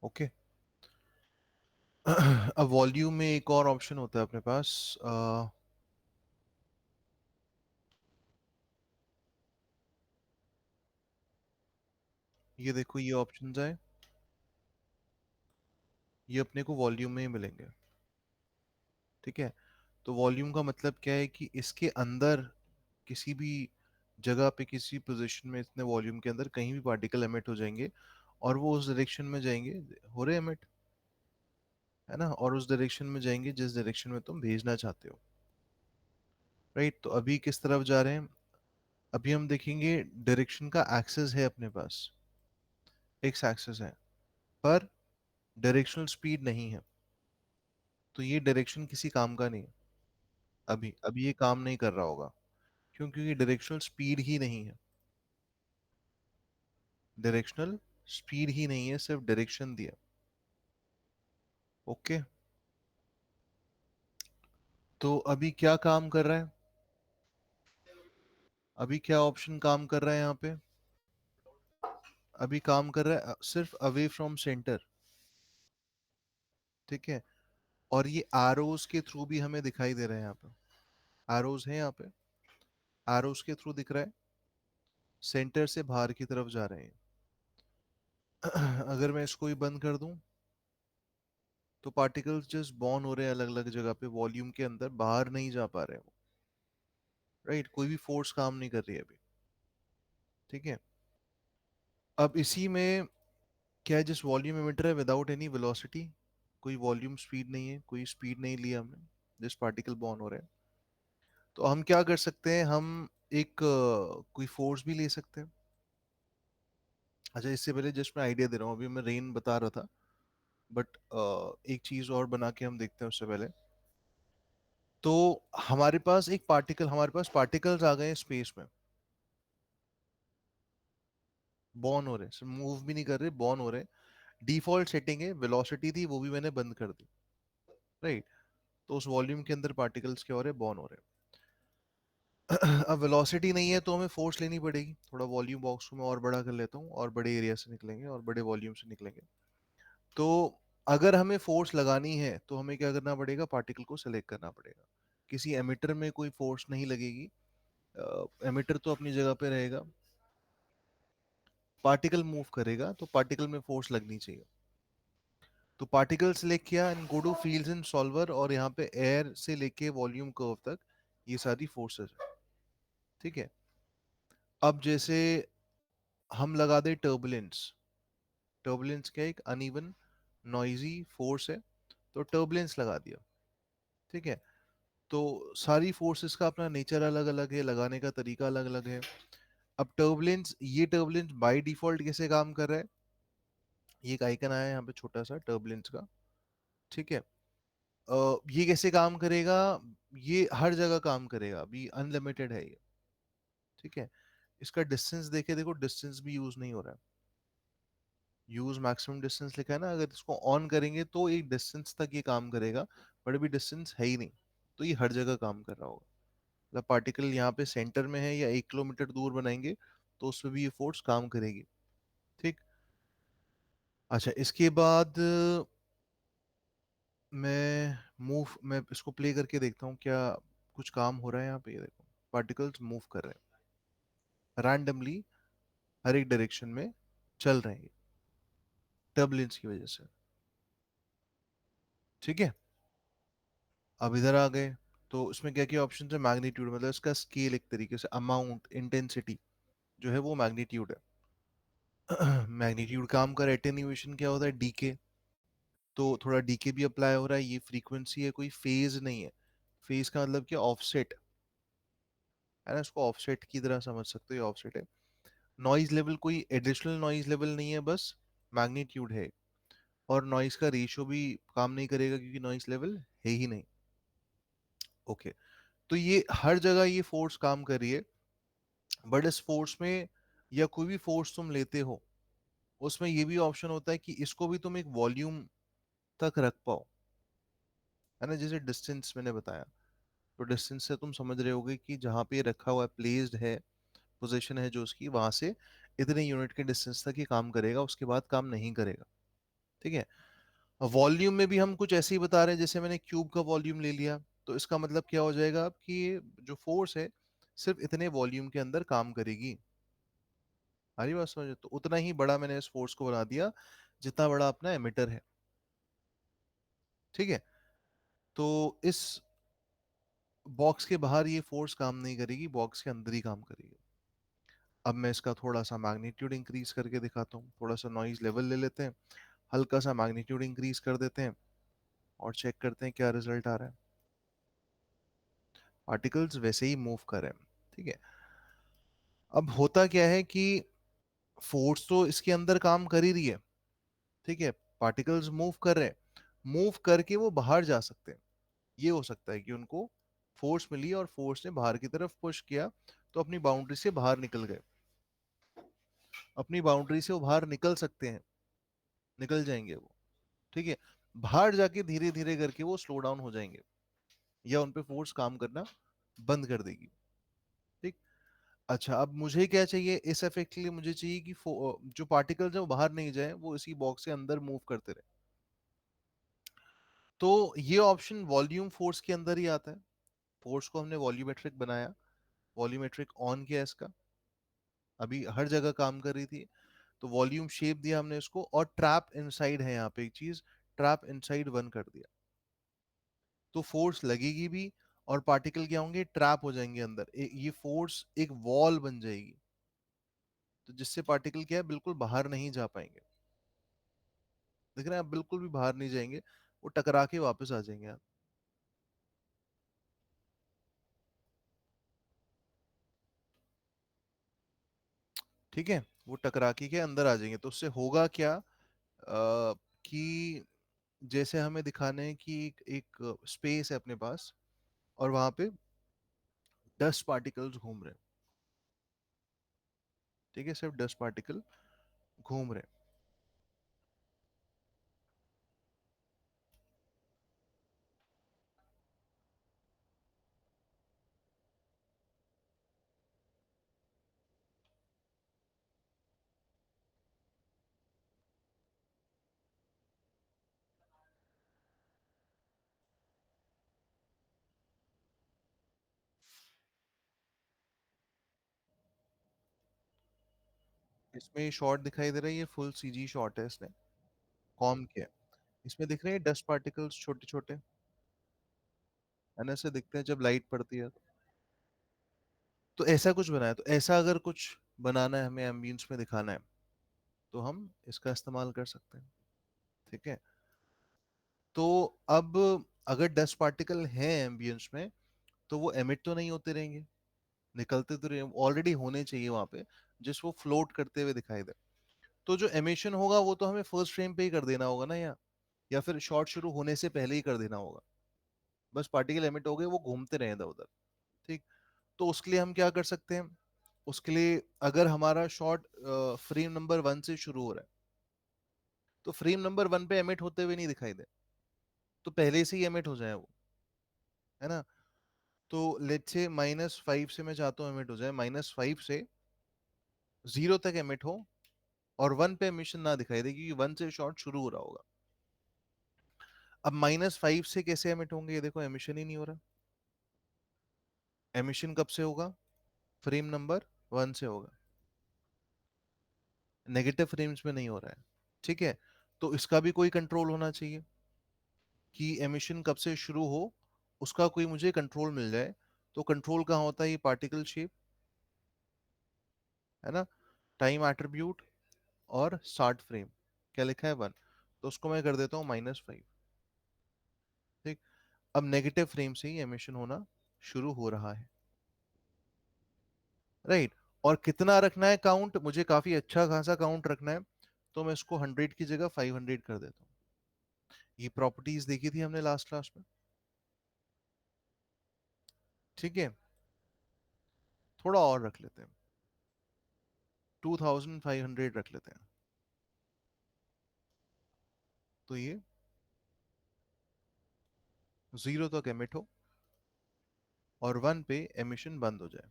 Okay. अब volume में एक और ऑप्शन होता है अपने पास। ये देखो, ये ऑप्शंस है, ये अपने को वॉल्यूम में ही मिलेंगे। ठीक है। तो वॉल्यूम का मतलब क्या है कि इसके अंदर किसी भी जगह पे, किसी पोजीशन में, इतने वॉल्यूम के अंदर कहीं भी पार्टिकल एमिट हो जाएंगे और वो उस डायरेक्शन में जाएंगे, हो रहे एमिट, है ना, और उस डायरेक्शन में जाएंगे जिस डायरेक्शन में तुम भेजना चाहते हो। राइट। तो अभी किस तरफ जा रहे हैं? अभी हम देखेंगे डायरेक्शन का एक्सेस है अपने पास, एक्स एक्सेस है, पर डायरेक्शनल स्पीड नहीं है। तो ये डायरेक्शन किसी काम का नहीं है। अभी अभी ये काम नहीं कर रहा होगा। क्यों? क्योंकि डायरेक्शनल स्पीड ही नहीं है। डायरेक्शनल स्पीड ही नहीं है, सिर्फ डायरेक्शन दिया। ओके। तो अभी क्या काम कर रहा है? अभी क्या ऑप्शन काम कर रहा है यहाँ पे? अभी काम कर रहा है सिर्फ अवे फ्रॉम सेंटर। ठीक है। और ये एरोज के थ्रू भी हमें दिखाई दे रहे हैं यहाँ पे। एरोज है यहाँ पे, एरोज के थ्रू दिख रहा है, सेंटर से बाहर की तरफ जा रहे हैं। अगर मैं इसको ही बंद कर दूं तो पार्टिकल्स जस्ट बॉर्न हो रहे हैं अलग अलग जगह पे, वॉल्यूम के अंदर, बाहर नहीं जा पा रहे हैं वो। राइट। कोई भी फोर्स काम नहीं कर रही है अभी। ठीक है। अब इसी में क्या है, जिस वॉल्यूम एमिटर है विदाउट एनी वेलोसिटी, कोई वॉल्यूम स्पीड नहीं है, कोई स्पीड नहीं लिया हमने, जिस पार्टिकल बॉर्न हो रहे हैं, तो हम क्या कर सकते हैं? हम एक कोई फोर्स भी ले सकते हैं। अच्छा, इससे पहले जस्ट मैं आइडिया दे रहा हूँ, अभी मैं रेन बता रहा था, बट एक चीज और बना के हम देखते हैं उससे पहले। तो हमारे पास एक पार्टिकल, हमारे पास पार्टिकल्स आ गए हैं स्पेस में, बॉर्न हो रहे हैं, मूव भी नहीं कर रहे, बॉर्न हो रहे हैं। डिफॉल्ट सेटिंग है, वेलोसिटी थी वो भी मैंने बंद कर दी। राइट। तो उस वॉल्यूम के अंदर पार्टिकल्स क्या हो रहे हैं? बॉर्न हो रहे हैं। अब वेलोसिटी नहीं है तो हमें फोर्स लेनी पड़ेगी। थोड़ा वॉल्यूम बॉक्स को मैं और बड़ा कर लेता हूँ, और बड़े एरिया से निकलेंगे और बड़े वॉल्यूम से निकलेंगे। तो अगर हमें फोर्स लगानी है तो हमें क्या करना पड़ेगा? पार्टिकल को सेलेक्ट करना पड़ेगा। किसी एमिटर में कोई फोर्स नहीं लगेगी, एमिटर तो अपनी जगह पे रहेगा, पार्टिकल मूव करेगा तो पार्टिकल में फोर्स लगनी चाहिए। तो पार्टिकल सेलेक्ट किया and go to fields in solver, और यहाँ पे एयर से लेके वॉल्यूम कर्व तक ये सारी फोर्सेस है। ठीक है। अब जैसे हम लगा दे टर्बुलेंस। टर्बुलेंस क्या है? एक अनइवन नॉइजी फोर्स है, तो टर्बुलेंस लगा दिया। ठीक है। तो सारी फोर्सेस का अपना नेचर अलग अलग है, लगाने का तरीका अलग अलग है। अब टर्बुलेंस, ये टर्बुलेंस बाय डिफॉल्ट कैसे काम कर रहा है? ये एक आइकन आया है यहाँ पे छोटा सा टर्बुलेंस का। ठीक है। ये कैसे काम करेगा? ये हर जगह काम करेगा, अभी अनलिमिटेड है ये। ठीक है। इसका डिस्टेंस देखे, देखो डिस्टेंस भी यूज नहीं हो रहा है। यूज मैक्सिमम डिस्टेंस लिखा है ना, अगर इसको ऑन करेंगे तो एक डिस्टेंस तक ये काम करेगा, बट अभी डिस्टेंस है ही नहीं। तो ये हर जगह काम कर रहा होगा। मतलब पार्टिकल यहाँ पे सेंटर में है या 1 किलोमीटर दूर बनाएंगे तो उसमें भी ये फोर्स काम करेगी। ठीक। अच्छा, इसके बाद मैं इसको प्ले करके देखता हूँ क्या कुछ काम हो रहा है यहाँ पे। ये देखो, पार्टिकल्स मूव कर रहे हैं रैंडमली, हर एक डायरेक्शन में चल रहे हैं टर्बुलेंस की वजह से। ठीक है। अब इधर आ गए, तो इसमें क्या क्या ऑप्शन है? मैग्नीट्यूड, मतलब इसका स्केल, एक तरीके से अमाउंट, इंटेंसिटी जो है वो मैग्नीट्यूड है। मैग्नीट्यूड काम कर, एटेन्यूएशन क्या होता है? डीके। तो थोड़ा डीके भी अप्लाई हो रहा है। ये फ्रीक्वेंसी है, कोई फेज नहीं है। फेज का मतलब क्या? ऑफसेट, है ना, इसको ऑफसेट की तरह समझ सकते हो, ये ऑफसेट है। नॉइज लेवल, कोई एडिशनल नॉइज लेवल नहीं है, बस मैग्नीट्यूड है। और नॉइज का रेशियो भी काम नहीं करेगा क्योंकि नॉइज लेवल है ही नहीं। ओके। तो ये हर जगह ये फोर्स काम कर रही है, बट इस फोर्स में, या कोई भी फोर्स तुम लेते हो, उसमें ये भी ऑप्शन होता है कि इसको भी तुम एक वॉल्यूम तक रख पाओ, है ना, जैसे डिस्टेंस मैंने बताया। तो डिस्टेंस से तुम समझ रहे होगे कि जहां पे ये रखा हुआ है, प्लेस्ड है, पोजीशन है जो उसकी, वहां से इतने यूनिट के डिस्टेंस तक ये काम करेगा, उसके बाद काम नहीं करेगा। ठीक है। वॉल्यूम में भी हम कुछ ऐसे ही बता रहे हैं, जैसे मैंने क्यूब का वॉल्यूम ले लिया, तो इसका मतलब क्या हो जाएगा अब कि ये जो फोर्स है सिर्फ इतने वॉल्यूम के अंदर काम करेगी। आ रही बात समझ? तो उतना ही बड़ा मैंने इस फोर्स को बना दिया जितना बड़ा अपना एमिटर है। ठीक है। तो इस बॉक्स के बाहर ये फोर्स काम नहीं करेगी, बॉक्स के अंदर ही काम करेगी। अब मैं इसका थोड़ा सा मैग्नीट्यूड इंक्रीज करके दिखाता हूँ, थोड़ा सा नॉइज लेवल ले लेते हैं, हल्का सा मैग्नीट्यूड इंक्रीज कर देते हैं और चेक करते हैं क्या रिजल्ट आ रहा है। पार्टिकल्स वैसे ही मूव कर रहे हैं। ठीक है। अब होता क्या है कि फोर्स तो इसके अंदर काम कर ही रही है। ठीक है। पार्टिकल्स मूव कर रहे हैं, मूव करके वो बाहर जा सकते हैं। ये हो सकता है कि उनको फोर्स मिली और फोर्स ने बाहर की तरफ पुश किया, तो अपनी बाउंड्री से बाहर निकल गए। अपनी बाउंड्री से वो बाहर निकल सकते हैं, निकल जाएंगे वो। ठीक है। बाहर जाके धीरे धीरे करके वो स्लो डाउन हो जाएंगे, या उन पे फोर्स काम करना बंद कर देगी। ठीक। अच्छा, अब मुझे क्या चाहिए इस इफेक्ट के लिए? मुझे चाहिए कि जो पार्टिकल्स हैं वो बाहर नहीं जाए, वो इसी बॉक्स के अंदर मूव करते रहे। तो ये ऑप्शन वॉल्यूम फोर्स के अंदर ही आता है। फोर्स को हमने वॉल्यूमेट्रिक बनाया, वॉल्यूमेट्रिक ऑन किया इसका, अभी हर जगह काम कर रही थी, तो वॉल्यूम शेप दिया हमने इसको, और ट्रैप इनसाइड है यहाँ पे एक चीज, ट्रैप इनसाइड वन कर दिया। तो फोर्स लगेगी भी, और पार्टिकल क्या होंगे, ट्रैप हो जाएंगे अंदर। ये फोर्स एक वॉल बन जाएगी, तो जिससे पार्टिकल क्या है, बिल्कुल बाहर नहीं जा पाएंगे। देख रहे हैं आप, बिल्कुल भी बाहर नहीं जाएंगे, वो टकरा के वापस आ जाएंगे आप। ठीक है। वो टकरा के अंदर आ जाएंगे, तो उससे होगा क्या, कि जैसे हमें दिखाने हैं कि एक स्पेस है अपने पास, और वहां पे 10 पार्टिकल्स घूम रहे हैं। ठीक है, सिर्फ 10 पार्टिकल घूम रहे हैं। इसमें शॉट दिखाई दे रहा है, ये फुल सीजी शॉट है इसने कॉम किया। इसमें दिख रहे हैं 10 पार्टिकल्स छोटे छोटे, है ना, ऐसे दिखते हैं जब लाइट पड़ती है। तो ऐसा कुछ बनाया, तो ऐसा अगर कुछ बनाना है हमें, एम्बियंस में दिखाना है, तो हम इसका इस्तेमाल कर सकते हैं। ठीक है। तो अब अगर 10 पार्टिकल हैं एम्बियंस में, तो वो एमिट तो नहीं होते रहेंगे, निकलते तो रहे ऑलरेडी होने चाहिए वहां पे, जिस वो फ्लोट करते हुए दिखाई दे। तो जो एमिशन होगा वो तो हमें फर्स्ट फ्रेम पे ही कर देना होगा ना, या फिर शॉट शुरू होने से पहले ही कर देना होगा। बस पार्टिकल एमिट हो गए, वो घूमते रहे इधर उधर। ठीक। तो उसके लिए हम क्या कर सकते हैं? उसके लिए अगर हमारा शॉट फ्रेम नंबर 1 से शुरू हो रहा है, तो फ्रेम नंबर 1 पे एमिट होते हुए नहीं दिखाई दे, तो पहले से ही एमिट हो जाए वो, है ना। तो लेट्स से -5 से मैं चाहता हूँ एमिट हो जाए, -5 से 0 तक एमिट हो, और 1 पे एमिशन ना दिखाई दे, क्योंकि 1 से शॉट शुरू हो रहा होगा। अब -5 से कैसे एमिट होंगे? ये देखो, एमिशन ही नहीं हो रहा। एमिशन कब से होगा? फ्रेम नंबर 1 से होगा, नेगेटिव फ्रेम्स में नहीं हो रहा है। ठीक है। तो इसका भी कोई कंट्रोल होना चाहिए, कि एमिशन कब से शुरू हो, उसका कोई मुझे कंट्रोल मिल जाए। तो कंट्रोल कहाँ होता है? ये पार्टिकल शेप, है ना, टाइम एट्रीब्यूट, और स्टार्ट फ्रेम, क्या लिखा है, 1। तो उसको मैं कर देता हूँ -5। ठीक। अब नेगेटिव फ्रेम से ही एमिशन होना शुरू हो रहा है। राइट। और कितना रखना है काउंट? मुझे काफी अच्छा खासा काउंट रखना है, तो मैं इसको 100 की जगह 500 कर देता हूँ। ये प्रॉपर्टीज देखी थी हमने लास्ट क्लास में। ठीक है। थोड़ा और रख लेते हैं, 2500 रख लेते हैं। तो ये 0 तक एमिट हो, और 1 पे एमिशन बंद हो जाए,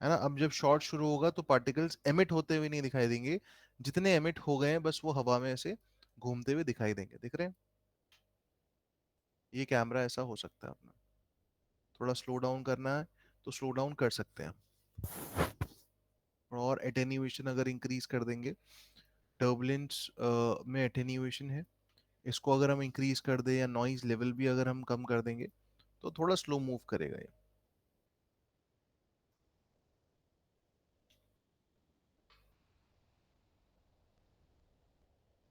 है ना। अब जब शॉट शुरू होगा तो पार्टिकल्स एमिट होते हुए नहीं दिखाई देंगे, जितने एमिट हो गए हैं बस वो हवा में ऐसे घूमते हुए दिखाई देंगे, दिख रहे हैं? ये कैमरा ऐसा हो सकता है अपना। थोड़ा स्लो डाउन करना है तो स्लो डाउन कर सकते हैं, और एटेन्यूएशन अगर इंक्रीज कर देंगे, टर्बुलेंस में एटेन्यूएशन है, इसको अगर हम इंक्रीज कर दें या नॉइज लेवल भी अगर हम कम कर देंगे तो थोड़ा स्लो मूव करेगा ये।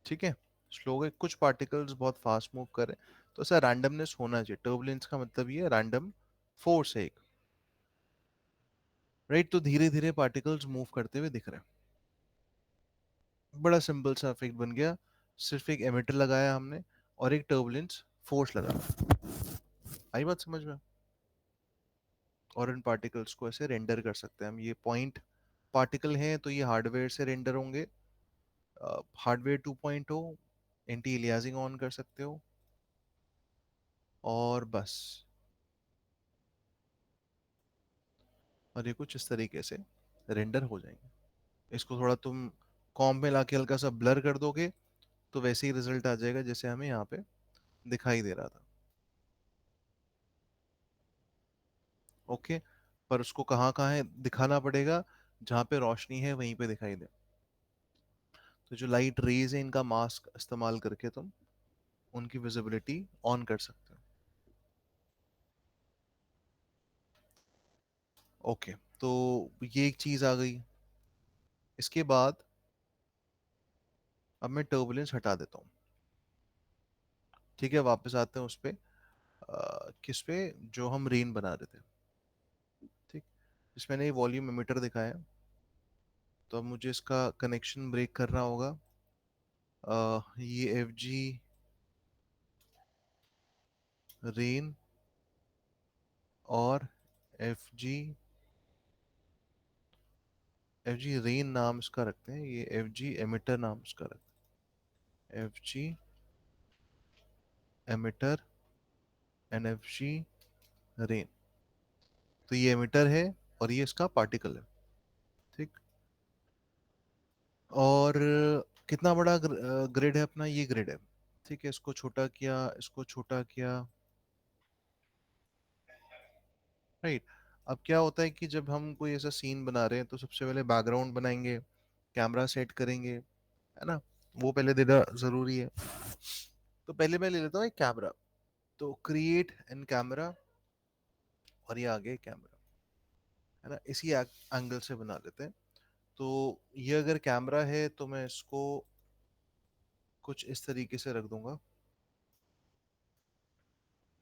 ठीक है, स्लो के कुछ पार्टिकल्स बहुत फास्ट मूव कर रहे हैं, तो ऐसा रैंडमनेस होना चाहिए। टर्बुलेंस का मतलब ये रैंडम फोर्स है एक, राइट? तो धीरे धीरे पार्टिकल्स मूव करते हुए दिख रहे हैं। बड़ा सिंपल सा इफेक्ट बन गया, सिर्फ एक एमिटर लगाया हमने और एक टर्बुलेंस फोर्स लगाया। आई बात समझ में? और इन पार्टिकल्स को ऐसे रेंडर कर सकते हैं हम। ये पॉइंट पार्टिकल हैं तो ये हार्डवेयर से रेंडर होंगे। हार्डवेयर 2.0, एंटी एलियासिंग ऑन कर सकते हो, और बस। और ये कुछ इस तरीके से रेंडर हो जाएंगे। इसको थोड़ा तुम कॉम्प में लाके हल्का सा ब्लर कर दोगे तो वैसे ही रिजल्ट आ जाएगा जैसे हमें यहाँ पे दिखाई दे रहा था। ओके, पर उसको कहाँ कहाँ है दिखाना पड़ेगा? जहाँ पे रोशनी है वहीं पे दिखाई दे। तो जो लाइट रेज है इनका मास्क इस्तेमाल करके तुम उनकी विजिबिलिटी ऑन कर सकते हो। ओके, तो ये एक चीज आ गई। इसके बाद अब मैं टर्बुलेंस हटा देता हूँ। ठीक है, वापस आते हैं उस पे, किस पे, जो हम रेन बना रहे थे। ठीक, इसमें मैंने वॉल्यूम एमिटर दिखाया, तो अब मुझे इसका कनेक्शन ब्रेक करना होगा। ये एफ जी रेन और एफ जी रेन नाम इसका रखते हैं, ये एफ जी एमिटर नाम इसका रखते हैं। F G emitter and F G rain. तो ये एमिटर है और ये इसका पार्टिकल है। ठीक, और कितना बड़ा ग्रिड है अपना? ये ग्रिड है। ठीक है, इसको छोटा किया, इसको छोटा किया, राइट? अब क्या होता है कि जब हम कोई ऐसा सीन बना रहे हैं तो सबसे पहले बैकग्राउंड बनाएंगे, कैमरा सेट करेंगे, है ना? वो पहले देना जरूरी है। तो पहले मैं ले लेता हूँ एक कैमरा, तो क्रिएट एन कैमरा, और ये आगे कैमरा, है ना? इसी एंगल से बना लेते हैं। तो ये अगर कैमरा है तो मैं इसको कुछ इस तरीके से रख दूंगा,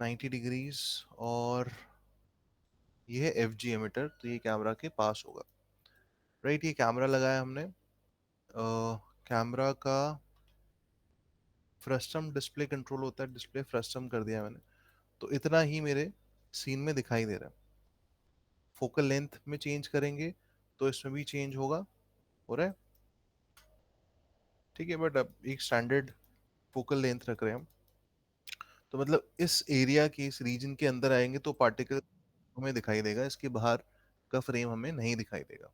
90 डिग्रीज। और ये है एफ जी एमीटर, तो ये कैमरा के पास होगा, राइट? ये कैमरा लगाया हमने। कैमरा का फ्रस्टम डिस्प्ले कंट्रोल होता है, डिस्प्ले फ्रस्टम कर दिया मैंने, तो इतना ही मेरे सीन में दिखाई दे रहा है। फोकल लेंथ में चेंज करेंगे तो इसमें भी चेंज होगा, हो रहा है? ठीक है, बट अब एक स्टैंडर्ड फोकल लेंथ रख रहे हैं हम। तो मतलब इस एरिया के, इस रीजन के अंदर आएंगे तो पार्टिकल हमें दिखाई देगा, इसके बाहर का फ्रेम हमें नहीं दिखाई देगा।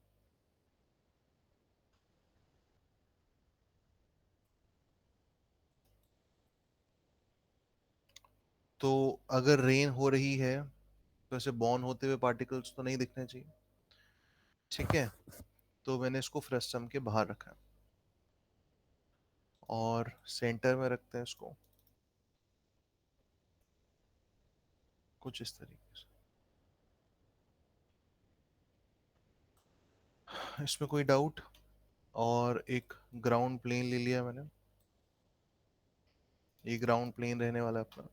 तो अगर रेन हो रही है तो ऐसे बॉर्न होते हुए पार्टिकल्स तो नहीं दिखने चाहिए। ठीक है, तो मैंने इसको फ्रस्टम के बाहर रखा, और सेंटर में रखते हैं इसको कुछ इस तरीके से। इसमें कोई डाउट? और एक ग्राउंड प्लेन ले लिया मैंने, ये ग्राउंड प्लेन रहने वाला है अपना।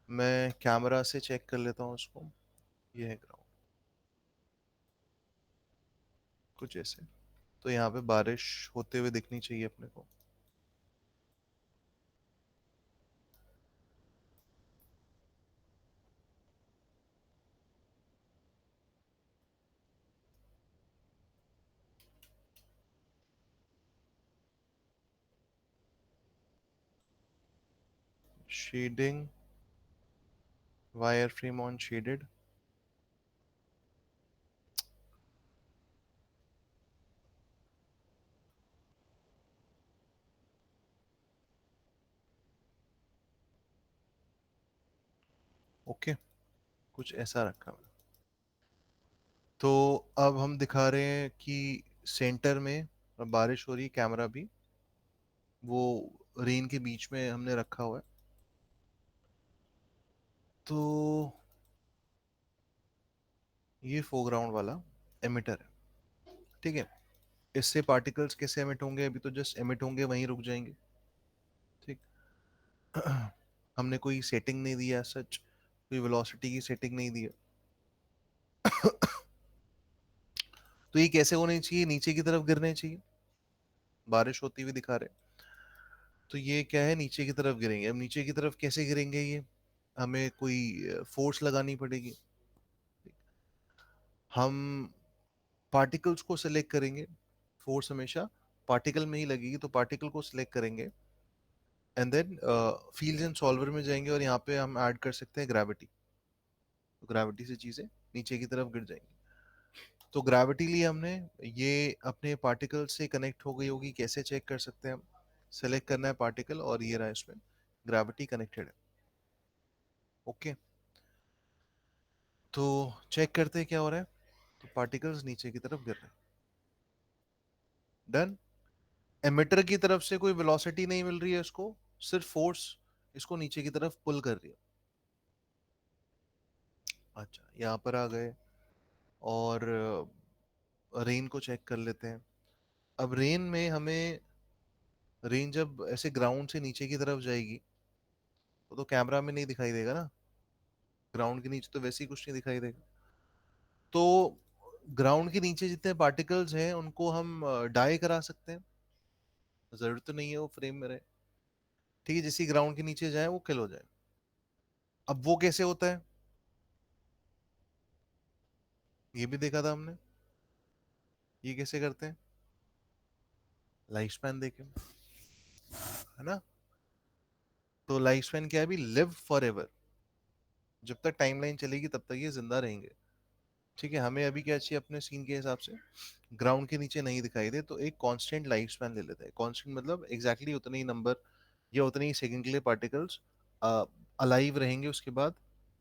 मैं कैमरा से चेक कर लेता हूँ उसको, ये है ग्राउंड, कुछ ऐसे। तो यहाँ पे बारिश होते हुए दिखनी चाहिए अपने को। Shading, wireframe on shaded. Okay, कुछ ऐसा रखा है। तो अब हम दिखा रहे हैं कि सेंटर में बारिश हो रही है, कैमरा भी वो रेन के बीच में हमने रखा हुआ है। तो ये फोरग्राउंड वाला एमिटर है, ठीक है। इससे पार्टिकल्स कैसे एमिट होंगे, अभी तो जस्ट एमिट होंगे, वहीं रुक जाएंगे, ठीक। हमने कोई सेटिंग नहीं दिया सच, कोई वेलोसिटी की सेटिंग नहीं दी है। तो ये कैसे होने चाहिए, नीचे की तरफ गिरने चाहिए, बारिश होती हुई दिखा रहे हैं। तो ये क्या है, नीचे की तरफ गिरेंगे। अब नीचे की तरफ कैसे गिरेंगे, ये हमें कोई फोर्स लगानी पड़ेगी। हम पार्टिकल्स को सिलेक्ट करेंगे, फोर्स हमेशा पार्टिकल में ही लगेगी, तो पार्टिकल को सिलेक्ट करेंगे and then fields and solver में जाएंगे और यहाँ पे हम ऐड कर सकते हैं ग्रेविटी। तो ग्रेविटी से चीजें नीचे की तरफ गिर जाएंगी। तो ग्रेविटी लिए हमने, ये अपने पार्टिकल से कनेक्ट हो गई होगी, कैसे चेक कर सकते हैं हम। सेलेक्ट करना है पार्टिकल और ये रहा, इसमें ग्रेविटी कनेक्टेड है। ओके, तो चेक करते हैं क्या हो रहा है। तो पार्टिकल्स नीचे की तरफ गिर रहे हैं, डन। एमिटर की तरफ से कोई वेलोसिटी नहीं मिल रही है इसको, सिर्फ फोर्स इसको नीचे की तरफ पुल कर रही है। अच्छा, यहाँ पर आ गए और रेन को चेक कर लेते हैं। अब रेन में हमें, रेन जब ऐसे ग्राउंड से नीचे की तरफ जाएगी तो कैमरा में नहीं दिखाई देगा ना, ग्राउंड के नीचे तो वैसे ही कुछ नहीं दिखाई देगा। तो ग्राउंड के नीचे जितने पार्टिकल्स हैं उनको हम डाई करा सकते हैं, जरूरत तो नहीं है वो फ्रेम में रहे, ठीक है। जैसे ग्राउंड के नीचे जाए वो किल हो जाए। अब वो कैसे होता है, ये भी देखा था हमने। ये कैसे करते हैं, लाइफ स्पैन देखे, है ना। तो लाइफ स्पैन क्या है, अभी लिव फॉर एवर, जब तक टाइमलाइन चलेगी तब तक ये जिंदा रहेंगे, ठीक है। हमें अभी क्या चाहिए, अपने सीन के हिसाब से ग्राउंड के नीचे नहीं दिखाई दे तो एक कांस्टेंट लाइफ स्पैन ले लेते हैं। कांस्टेंट मतलब एग्जैक्टली exactly उतने ही नंबर या उतने ही सेकंड के लिए पार्टिकल्स अलाइव रहेंगे, उसके बाद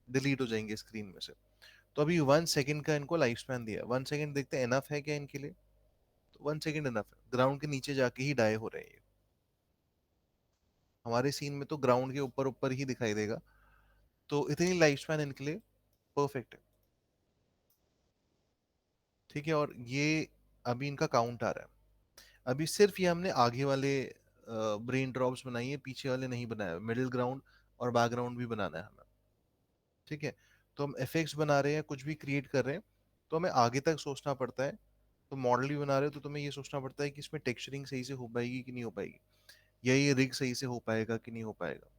डिलीट हो जाएंगे स्क्रीन में से। तो अभी 1 सेकंड का इनको लाइफ स्पैन दिया, 1 सेकंड देखते हैं इनफ है क्या इनके लिए। तो 1 सेकंड इनफ है, ग्राउंड के नीचे जाके ही डाई हो रहे हैं ये। हमारे सीन में तो ग्राउंड के ऊपर ऊपर ही दिखाई देगा, तो इतनी लाइफ स्पैन इनके लिए परफेक्ट है, ठीक है। और ये अभी इनका काउंट आ रहा है। अभी सिर्फ ये हमने आगे वाले ब्रेन ड्रॉप्स बनाई है, पीछे वाले नहीं बनाया, मिडिल ग्राउंड और बैकग्राउंड भी बनाना है हमें, ठीक है। तो हम इफेक्ट्स बना रहे हैं, कुछ भी क्रिएट कर रहे हैं, तो हमें आगे तक सोचना पड़ता है। तो मॉडल भी बना रहे हो तो तुम्हें ये सोचना पड़ता है कि इसमें टेक्सचरिंग सही से हो पाएगी कि नहीं हो पाएगी, या ये रिग सही से हो पाएगा कि नहीं हो पाएगा,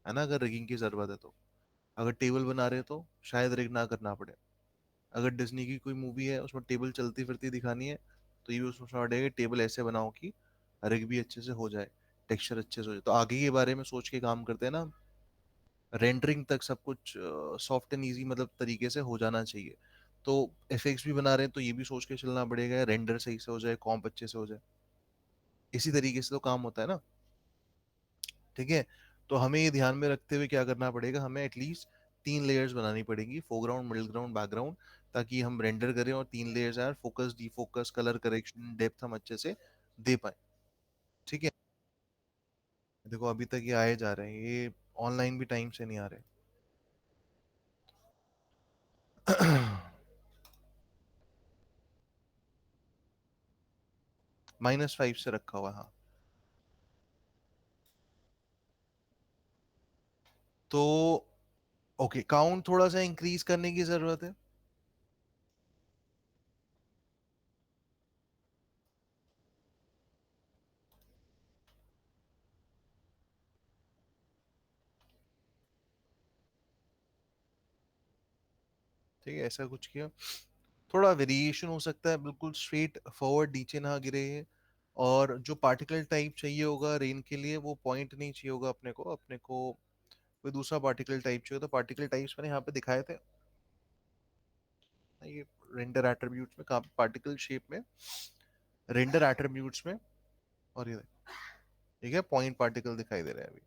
है ना। अगर रिगिंग की जरूरत है तो, अगर टेबल बना रहे हो तो शायद रिग ना करना पड़े। अगर डिज्नी की कोई मूवी है उसमें टेबल चलती फिरती दिखानी है, तो ये भी सोचना पड़ेगा टेबल ऐसे बनाओ कि रिग भी अच्छे से हो जाए, टेक्सचर अच्छे से हो जाए। तो आगे के बारे में सोच के काम करते हैं ना, रेंडरिंग तक सब कुछ सॉफ्ट एंड इजी मतलब तरीके से हो जाना चाहिए। तो एफेक्ट्स भी बना रहे हैं तो ये भी सोच के चलना पड़ेगा रेंडर सही से हो जाए, कॉम्प अच्छे से हो जाए। इसी तरीके से तो काम होता है ना, ठीक है। तो हमें ये ध्यान में रखते हुए क्या करना पड़ेगा, हमें एटलीस्ट 3 लेयर्स बनानी पड़ेगी, फोरग्राउंड मिडिल ग्राउंड बैकग्राउंड, ताकि हम रेंडर करें और 3 लेयर्स आए, focus defocus colour correction depth हम अच्छे से दे पाए, ठीक है। देखो अभी तक ये आए जा रहे हैं, ये ऑनलाइन भी टाइम से नहीं आ रहे। -5 से रखा हुआ है, हाँ। तो ओके, काउंट थोड़ा सा इंक्रीज करने की जरूरत है। ठीक है, ऐसा कुछ किया, थोड़ा वेरिएशन हो सकता है, बिल्कुल स्ट्रेट फॉरवर्ड नीचे ना गिरे ये। और जो पार्टिकल टाइप चाहिए होगा रेन के लिए, वो पॉइंट नहीं चाहिए होगा अपने को कोई दूसरा पार्टिकल टाइप चाहिए। तो पार्टिकल टाइप्स मैंने यहाँ पे दिखाए थे, ये रेंडर एट्रीब्यूट्स में, कहाँ पार्टिकल शेप में, रेंडर एट्रीब्यूट्स में। और ये ठीक है, पॉइंट पार्टिकल दिखाई दे रहा है अभी।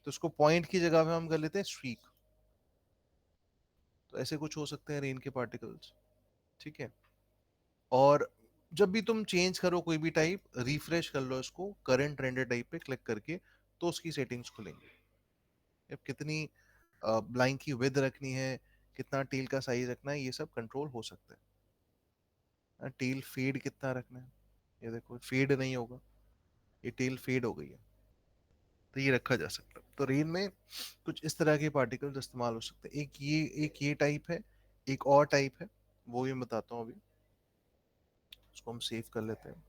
तो इसको पॉइंट की जगह पे हम कर लेते हैं स्ट्रीक, तो ऐसे कुछ हो सकते हैं रेन के पार्टिकल्स। ठीक है। और जब भी तुम चेंज करो कोई भी टाइप, रिफ्रेश कर लो इसको करंट रेंडर टाइप पे क्लिक करके, तो उसकी सेटिंग्स खुलेंगी। अब कितनी ब्लाइंक की विड्थ रखनी है, कितना टेल का साइज रखना है, ये सब कंट्रोल हो सकता है। टेल फेड कितना रखना है, ये देखो फेड नहीं होगा, ये टेल फेड हो गई है, तो ये रखा जा सकता है। तो रेन में कुछ इस तरह के पार्टिकल्स इस्तेमाल हो सकते हैं। एक ये टाइप है, एक और टाइप है, वो ये बताता हूँ अभी। उसको हम सेव कर लेते हैं।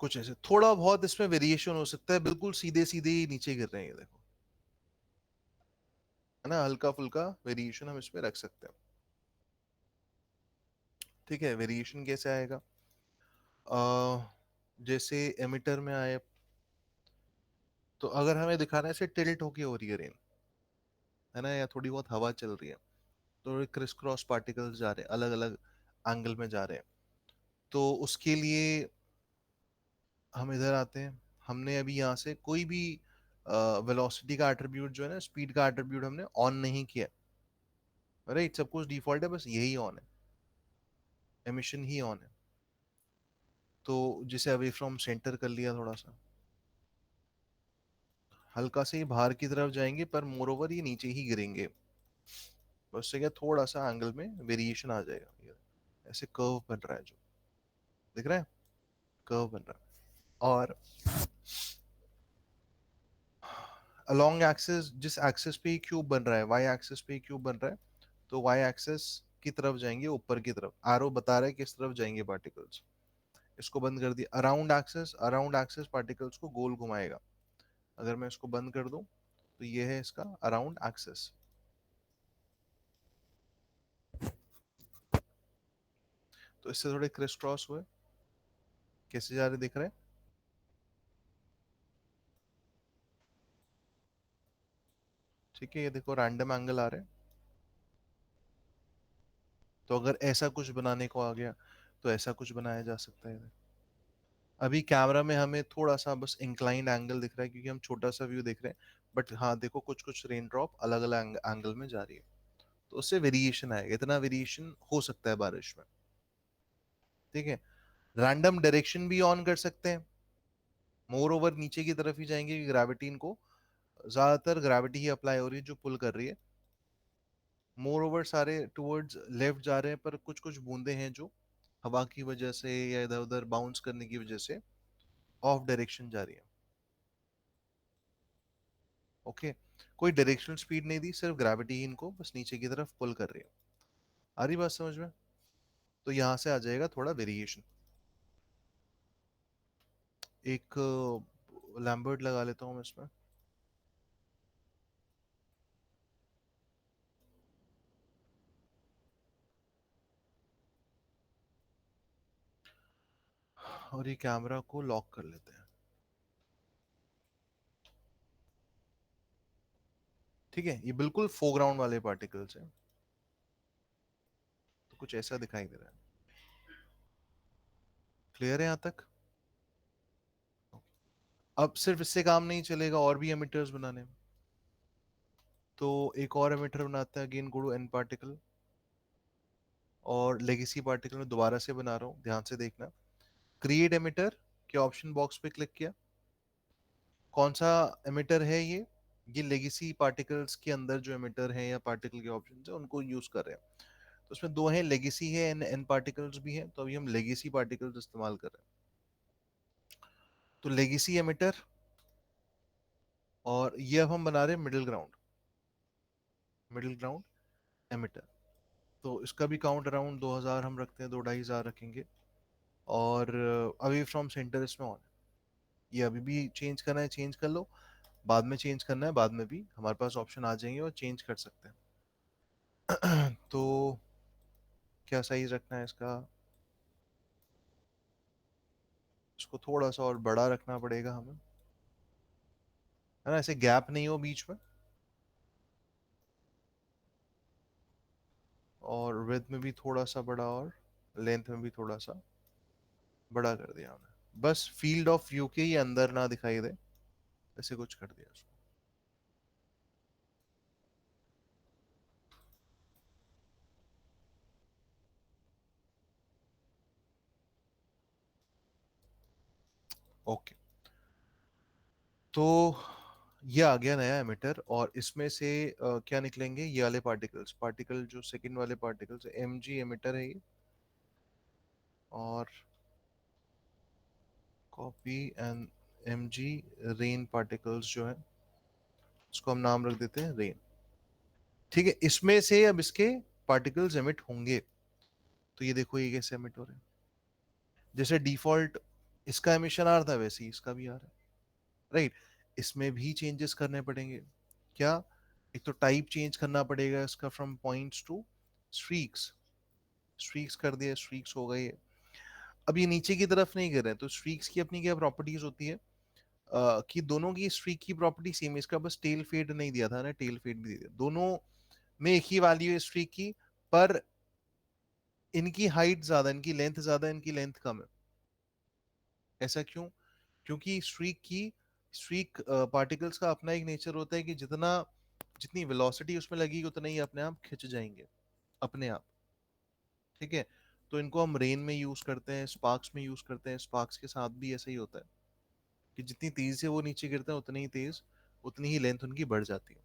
कुछ ऐसे थोड़ा बहुत इसमें वेरिएशन हो सकता है, बिल्कुल सीधे सीधे ही नीचे गिर रहे हैं, ये देखो, है ना, हल्का फुल्का वेरिएशन हम इसमें रख सकते हैं। ठीक है, वेरिएशन कैसे आएगा? जैसे एमिटर में आए, तो अगर हमें दिखाना है ऐसे टिल्ट होके हो रही है रेन, है ना, या थोड़ी बहुत हवा चल रही है, तो क्रिस क्रॉस पार्टिकल्स जा रहे हैं, अलग अलग एंगल में जा रहे हैं, तो उसके लिए हम इधर आते हैं। हमने अभी यहाँ से कोई भी वेलोसिटी का एट्रीब्यूट जो है ना, स्पीड का एट्रीब्यूट हमने ऑन नहीं किया, राइट, सब कुछ डिफॉल्ट है, बस यही ऑन है, एमिशन ही ऑन है। तो जिसे अवे फ्रॉम सेंटर कर लिया थोड़ा सा, हल्का से ही बाहर की तरफ जाएंगे, पर मोर ओवर ये नीचे ही गिरेंगे, बस उससे क्या थोड़ा सा एंगल में वेरिएशन आ जाएगा। ये ऐसे कर्व बन रहा है जो, दिख रहा है, कर्व बन रहा है। और अलोंग एक्सिस, जिस एक्सिस पे क्यूब बन रहा है, वाई एक्सिस पे क्यूब बन रहा है, तो वाई एक्सिस की तरफ जाएंगे, ऊपर की तरफ एरो बता रहा है किस तरफ जाएंगे पार्टिकल्स। इसको बंद कर दिया, अराउंड एक्सिस पार्टिकल्स को गोल घुमाएगा। अगर मैं इसको बंद कर दूं, तो ये है इसका अराउंड एक्सिस। तो इससे थोड़े क्रिस क्रॉस हुए, कैसे जा रहे दिख रहे हैं? ठीक है, ये देखो रैंडम एंगल आ रहे हैं। तो अगर ऐसा कुछ बनाने को आ गया, तो ऐसा कुछ बनाया जा सकता है इधर। अभी कैमरा में हमें थोड़ा सा बस इंक्लाइंड एंगल दिख रहा है, क्योंकि हम छोटा सा व्यू देख रहे हैं, बट हाँ देखो कुछ कुछ रेन ड्रॉप अलग अलग एंगल में जा रही है, तो उससे वेरिएशन आएगा, इतना वेरिएशन हो सकता है बारिश में। ठीक है। रैंडम डायरेक्शन भी ऑन कर सकते हैं, मोर ओवर नीचे की तरफ ही जाएंगे, क्योंकि ग्रेविटी इनको, ज्यादातर ग्रेविटी ही अप्लाई हो रही है जो पुल कर रही है। मोर ओवर सारे टुवर्ड्स लेफ्ट जा रहे हैं, पर कुछ कुछ बूंदे हैं जो हवा की वजह से या इधर उधर बाउंस करने की वजह से ऑफ डायरेक्शन जा रही है। ओके। कोई डायरेक्शनल स्पीड नहीं दी, सिर्फ ग्रेविटी ही इनको बस नीचे की तरफ पुल कर रही है। आ रही बात समझ में? तो यहां से आ जाएगा थोड़ा वेरिएशन। एक लैम्बर्ट लगा लेता हूँ मैं इसमें। और ये कैमरा को लॉक कर लेते हैं। ठीक है, ये बिल्कुल फोरग्राउंड वाले पार्टिकल्स हैं, तो कुछ ऐसा दिखाई दे रहा है। क्लियर है यहाँ तक? अब सिर्फ इससे काम नहीं चलेगा, और भी एमिटर्स बनाने हैं। तो एक और एमिटर बनाते हैं, again go to n particle, और लेगेसी पार्टिकल में दोबारा से बना रहा हूँ, ध्यान से देखना। क्रिएट एमिटर के ऑप्शन बॉक्स पे क्लिक किया। कौन सा एमिटर है ये लेगेसी पार्टिकल्स के अंदर जो एमिटर है या पार्टिकल के ऑप्शन है उनको यूज कर रहे हैं। तो उसमें दो हैं, लेगेसी है, एन एन पार्टिकल्स भी हैं, तो अभी हम लेगेसी पार्टिकल्स इस्तेमाल कर रहे हैं। तो लेगेसी एमिटर, और ये अब हम बना रहे हैं मिडिल ग्राउंड एमिटर। तो इसका भी काउंट अराउंड 2000 हम रखते हैं, 2-2500 रखेंगे। और अवे फ्रॉम सेंटर इसमें ऑन है। ये अभी भी चेंज करना है चेंज कर लो, बाद में चेंज करना है बाद में भी हमारे पास ऑप्शन आ जाएंगे और चेंज कर सकते हैं। तो क्या साइज रखना है इसका? इसको थोड़ा सा और बड़ा रखना पड़ेगा हमें, है ना, ऐसे गैप नहीं हो बीच में। और विड्थ में भी थोड़ा सा बड़ा, और लेंथ में भी थोड़ा सा बड़ा कर दिया हमने, बस फील्ड ऑफ व्यू के ही अंदर ना दिखाई दे, ऐसे कुछ कर दिया उसको। ओके, तो ये आ गया नया एमिटर, और इसमें से क्या निकलेंगे, ये वाले पार्टिकल्स, पार्टिकल जो सेकंड वाले पार्टिकल्स, एम जी एमिटर है ये, और copy and M G rain particles जो है, इसको हम नाम रख देते हैं रेन। ठीक है, इसमें से अब इसके पार्टिकल्स एमिट होंगे। तो ये देखो ये कैसे एमिट हो रहे हैं, जैसे डिफॉल्ट इसका एमिशन आ रहा था वैसे ही इसका भी आ रहा है, राइट। इसमें भी चेंजेस करने पड़ेंगे। क्या? एक तो टाइप चेंज करना पड़ेगा इसका, from points to streaks. Streaks कर दिया, स्ट्रीक्स हो गई है। अब ये नीचे की तरफ नहीं कर रहे हैं, तो स्ट्रीक्स की अपनी क्या प्रॉपर्टीज होती है, कि दोनों की स्ट्रीक की प्रॉपर्टी सेम है। इसका बस टेल फेड नहीं दिया था ना, टेल फेड भी दिया, दोनों में एक ही वैल्यू है स्ट्रीक की, पर इनकी हाइट ज्यादा, इनकी लेंथ ज्यादा, इनकी लेंथ कम है। ऐसा क्यों? क्योंकि स्ट्रीक पार्टिकल्स का अपना एक नेचर होता है कि जितनी वेलोसिटी उसमें लगेगी उतना ही अपने आप खिंच जाएंगे, अपने आप। ठीक है, तो इनको हम रेन में यूज करते हैं, स्पार्क्स में यूज करते हैं। स्पार्क्स के साथ भी ऐसा ही होता है कि जितनी तेजी से वो नीचे गिरते हैं उतनी ही तेज, उतनी ही लेंथ उनकी बढ़ जाती है।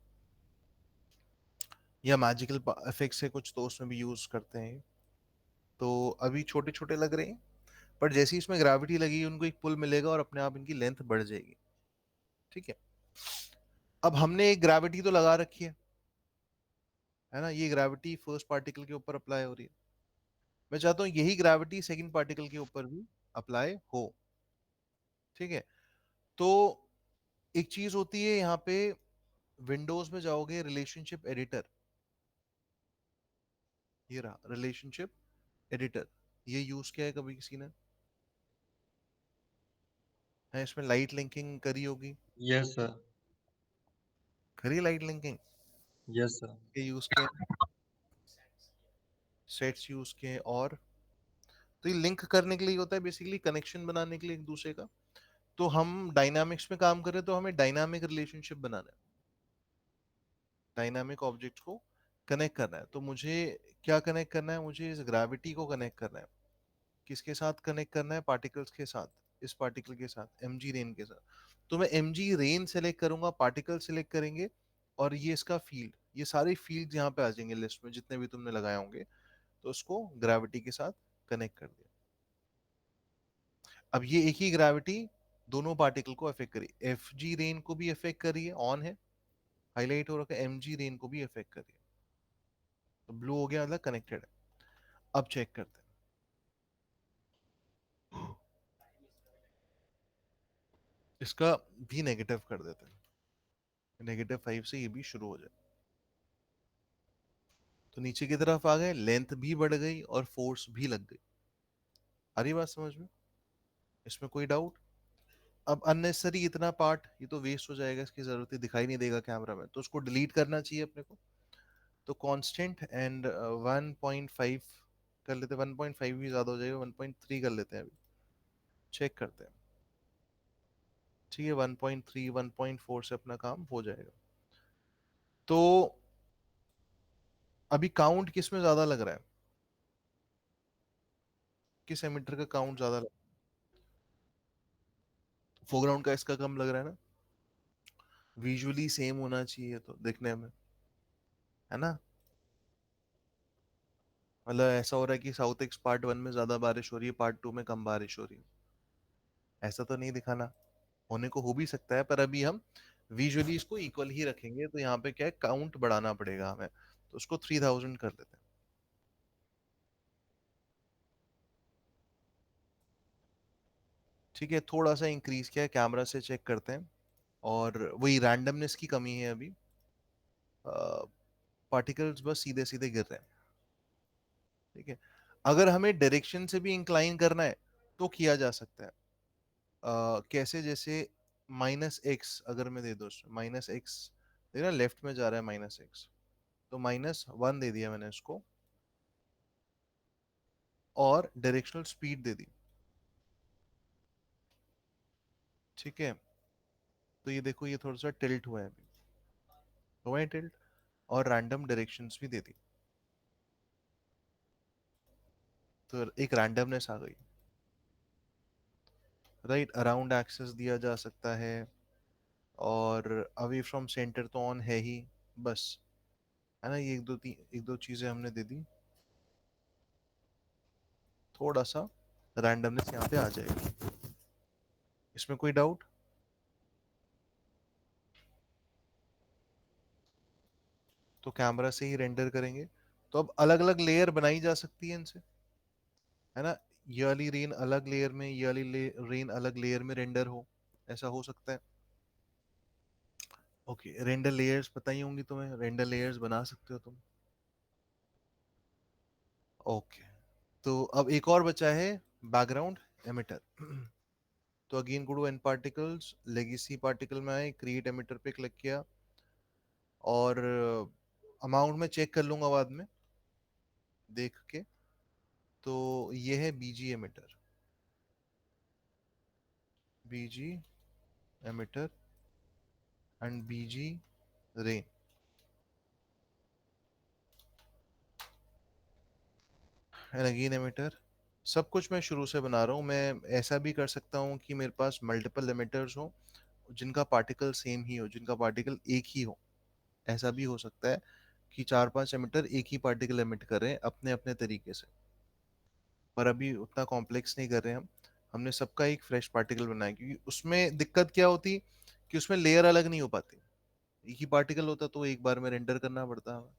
या मैजिकल इफेक्ट्स है कुछ, तो उसमें भी यूज करते हैं। तो अभी छोटे छोटे लग रहे हैं, पर जैसे ही इसमें ग्रेविटी लगेगी उनको एक पुल मिलेगा और अपने आप इनकी लेंथ बढ़ जाएगी। ठीक है, अब हमने एक ग्रेविटी तो लगा रखी है ना, ये ग्रेविटी फर्स्ट पार्टिकल के ऊपर अप्लाई हो रही है। मैं चाहता हूं यही ग्रेविटी सेकंड पार्टिकल के ऊपर भी अप्लाई हो। ठीक है, तो एक चीज होती है यहाँ पे, विंडोज में जाओगे, रिलेशनशिप एडिटर, ये रहा रिलेशनशिप एडिटर। ये यूज किया है कभी किसी ने? है, इसमें लाइट लिंकिंग करी होगी, यस सर। करी लाइट लिंकिंग, यस सर। ये यूज किए, सेट्स यूज किए, और तो ये लिंक करने के लिए होता है, बेसिकली कनेक्शन बनाने के लिए एक दूसरे का। तो हम डायनामिक्स में काम कर रहे हैं, तो हमें डायनामिक रिलेशनशिप बनाना है, डायनामिक ऑब्जेक्ट को कनेक्ट करना है। तो मुझे क्या कनेक्ट करना है, मुझे इस ग्रेविटी को कनेक्ट करना है। किसके साथ कनेक्ट करना है? पार्टिकल्स के साथ, इस पार्टिकल के साथ, एम जी रेन के साथ। तो मैं एम जी रेन सेलेक्ट करूंगा, पार्टिकल सेलेक्ट करेंगे, और ये इसका फील्ड, ये सारे फील्ड यहाँ पे आ जाएंगे लिस्ट में, जितने भी तुमने लगाए होंगे। तो उसको ग्रेविटी के साथ कनेक्ट कर दिया। अब ये एक ही ग्रेविटी दोनों पार्टिकल को अफेक्ट करी, एफ जी रेन को भी अफेक्ट करी है, ऑन है, हाईलाइट हो रखा है, एम जी रेन को भी अफेक्ट करी है। तो ब्लू हो गया, मतलब कनेक्टेड है। अब चेक करते हैं, इसका भी नेगेटिव कर देते हैं, -5 से ये भी शुरू हो जाए। तो नीचे की तरफ आ गए, लेंथ भी बढ़ गई और फोर्स भी लग गई। आ रही बात समझ में? इसमें कोई डाउट? अब अननेसेसरी इतना पार्ट, ये तो वेस्ट हो जाएगा, इसकी जरूरत ही दिखाई नहीं देगा कैमरा में, तो उसको डिलीट करना चाहिए अपने को। तो कांस्टेंट एंड 1.5 कर लेते हैं, 1.5 भी ज्यादा हो जाएगा, 1.3 कर लेते हैं अभी, चेक करते हैं। ठीक है, 1.3 1.4 से अपना काम हो जाएगा। तो अभी काउंट किस में ज्यादा लग रहा है, किस एमिटर का काउंट ज्यादा लग, फोरग्राउंड का इसका कम लग रहा है ना? विजुअली सेम होना चाहिए तो दिखने में, है ना? मतलब ऐसा हो रहा है कि साउथ एक्स पार्ट 1 में ज्यादा बारिश हो रही है, पार्ट 2 में कम बारिश हो रही है, ऐसा तो नहीं दिखाना। होने को हो भी सकता है, पर अभी हम विजुअली इसको इक्वल ही रखेंगे। तो यहाँ पे क्या है, काउंट बढ़ाना पड़ेगा हमें, तो उसको 3000 कर देते हैं। ठीक है, थोड़ा सा इंक्रीज किया है, कैमरा से चेक करते हैं। और वही रैंडमनेस की कमी है अभी, पार्टिकल्स बस सीधे सीधे गिर रहे हैं। ठीक है, अगर हमें डायरेक्शन से भी इंक्लाइन करना है तो किया जा सकता है। कैसे? जैसे -x अगर मैं दे दो, -x, देखना लेफ्ट में जा रहा है -x, तो -1 दे दिया मैंने इसको, और डायरेक्शनल स्पीड दे दी। ठीक है, तो ये देखो ये थोड़ा सा टिल्ट हुआ है अभी, हुआ है टिल्ट, और रैंडम डायरेक्शंस भी दे दी, तो एक रैंडमनेस आ गई। राइट, अराउंड एक्सेस दिया जा सकता है, और अवे फ्रॉम सेंटर तो ऑन है ही, बस। है ना, ये एक दो चीजें हमने दे दी, थोड़ा सा रैंडमनेस यहाँ पे आ जाएगा। इसमें कोई डाउट? तो कैमरा से ही रेंडर करेंगे। तो अब अलग अलग लेयर बनाई जा सकती है इनसे, है ना। ये वाली रेन अलग लेयर में, ये वाली रेन अलग लेयर में रेंडर हो, ऐसा हो सकता है। ओके, रेंडर लेयर्स पता ही होंगी तुम्हें, रेंडर लेयर्स बना सकते हो तुम। ओके, तो अब एक और बचा है, बैकग्राउंड एमिटर। तो अगेन गुडू एन पार्टिकल्स, लेगेसी पार्टिकल में आए, क्रिएट एमिटर पे क्लिक किया, और अमाउंट में चेक कर लूंगा बाद में देख के। तो ये है BG emitter, BG emitter and BG rain and again emitter. सब कुछ मैं शुरू से बना रहा हूँ। मैं ऐसा भी कर सकता हूँ कि मेरे पास मल्टीपल एमिटर्स हो, जिनका पार्टिकल सेम ही हो, जिनका पार्टिकल एक ही हो। ऐसा भी हो सकता है कि चार पांच एमिटर एक ही पार्टिकल एमिट कर रहे हैं अपने अपने तरीके से। पर अभी उतना कॉम्प्लेक्स नहीं कर रहे हैं हम। हमने सबका एक फ्रेश पार्टिकल बनाया, क्योंकि उसमें दिक्कत क्या होती कि उसमें लेयर अलग नहीं हो पाती। एक ही पार्टिकल होता तो एक बार में रेंडर करना पड़ता हमें,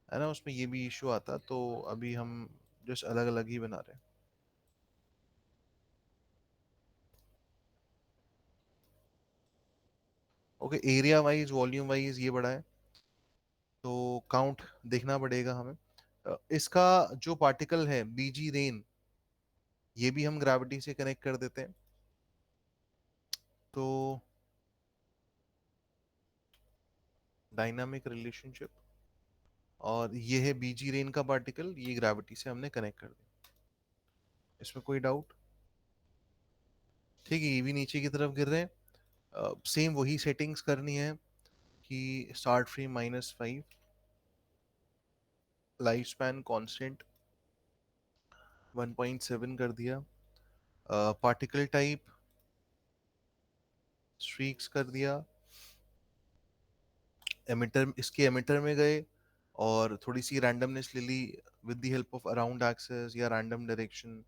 है ना, उसमें ये भी इशू आता। तो अभी हम जस्ट अलग अलग ही बना रहे हैं। Okay, area wise volume wise ये बड़ा है, तो काउंट देखना पड़ेगा हमें। इसका जो पार्टिकल है बीजी रेन, ये भी हम ग्रेविटी से कनेक्ट कर देते हैं। तो डायनामिक रिलेशनशिप, और ये है बीजी रेन का पार्टिकल, ये ग्रेविटी से हमने कनेक्ट कर दिया। इसमें कोई डाउट? ठीक है, ये भी नीचे की तरफ गिर रहे हैं। सेम वही सेटिंग्स करनी है कि start frame -5, life span constant 1.7 कर दिया, पार्टिकल टाइप स्ट्रीक्स कर दिया, एमिटर, इसके एमिटर में गए और थोड़ी सी रैंडमनेस ले ली with the help of around axis या रैंडम डायरेक्शन।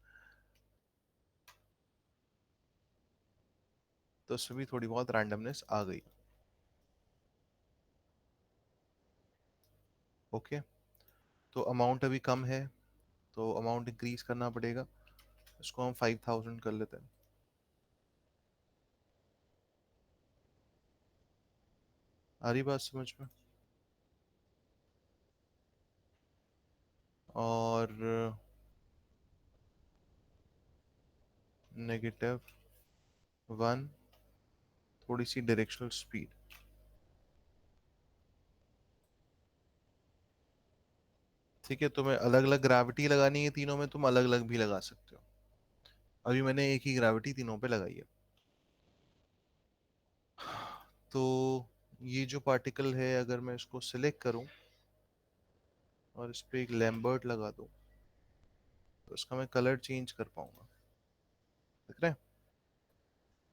तो उसमें भी थोड़ी बहुत रैंडमनेस आ गई। ओके, तो अमाउंट अभी कम है, तो अमाउंट इंक्रीज करना पड़ेगा। इसको हम 5000 कर लेते हैं। आ रही बात समझ में? और -1, थोड़ी सी डायरेक्शनल स्पीड। ठीक है, तुम्हें अलग अलग ग्रेविटी लगानी है तीनों में, तुम अलग अलग भी लगा सकते हो। अभी मैंने एक ही ग्रेविटी तीनों पे लगाई है। तो ये जो पार्टिकल है, अगर मैं इसको सिलेक्ट करूं और इस पे एक लैम्बर्ट लगा दूं, तो इसका मैं कलर चेंज कर पाऊंगा। देख रहे हैं,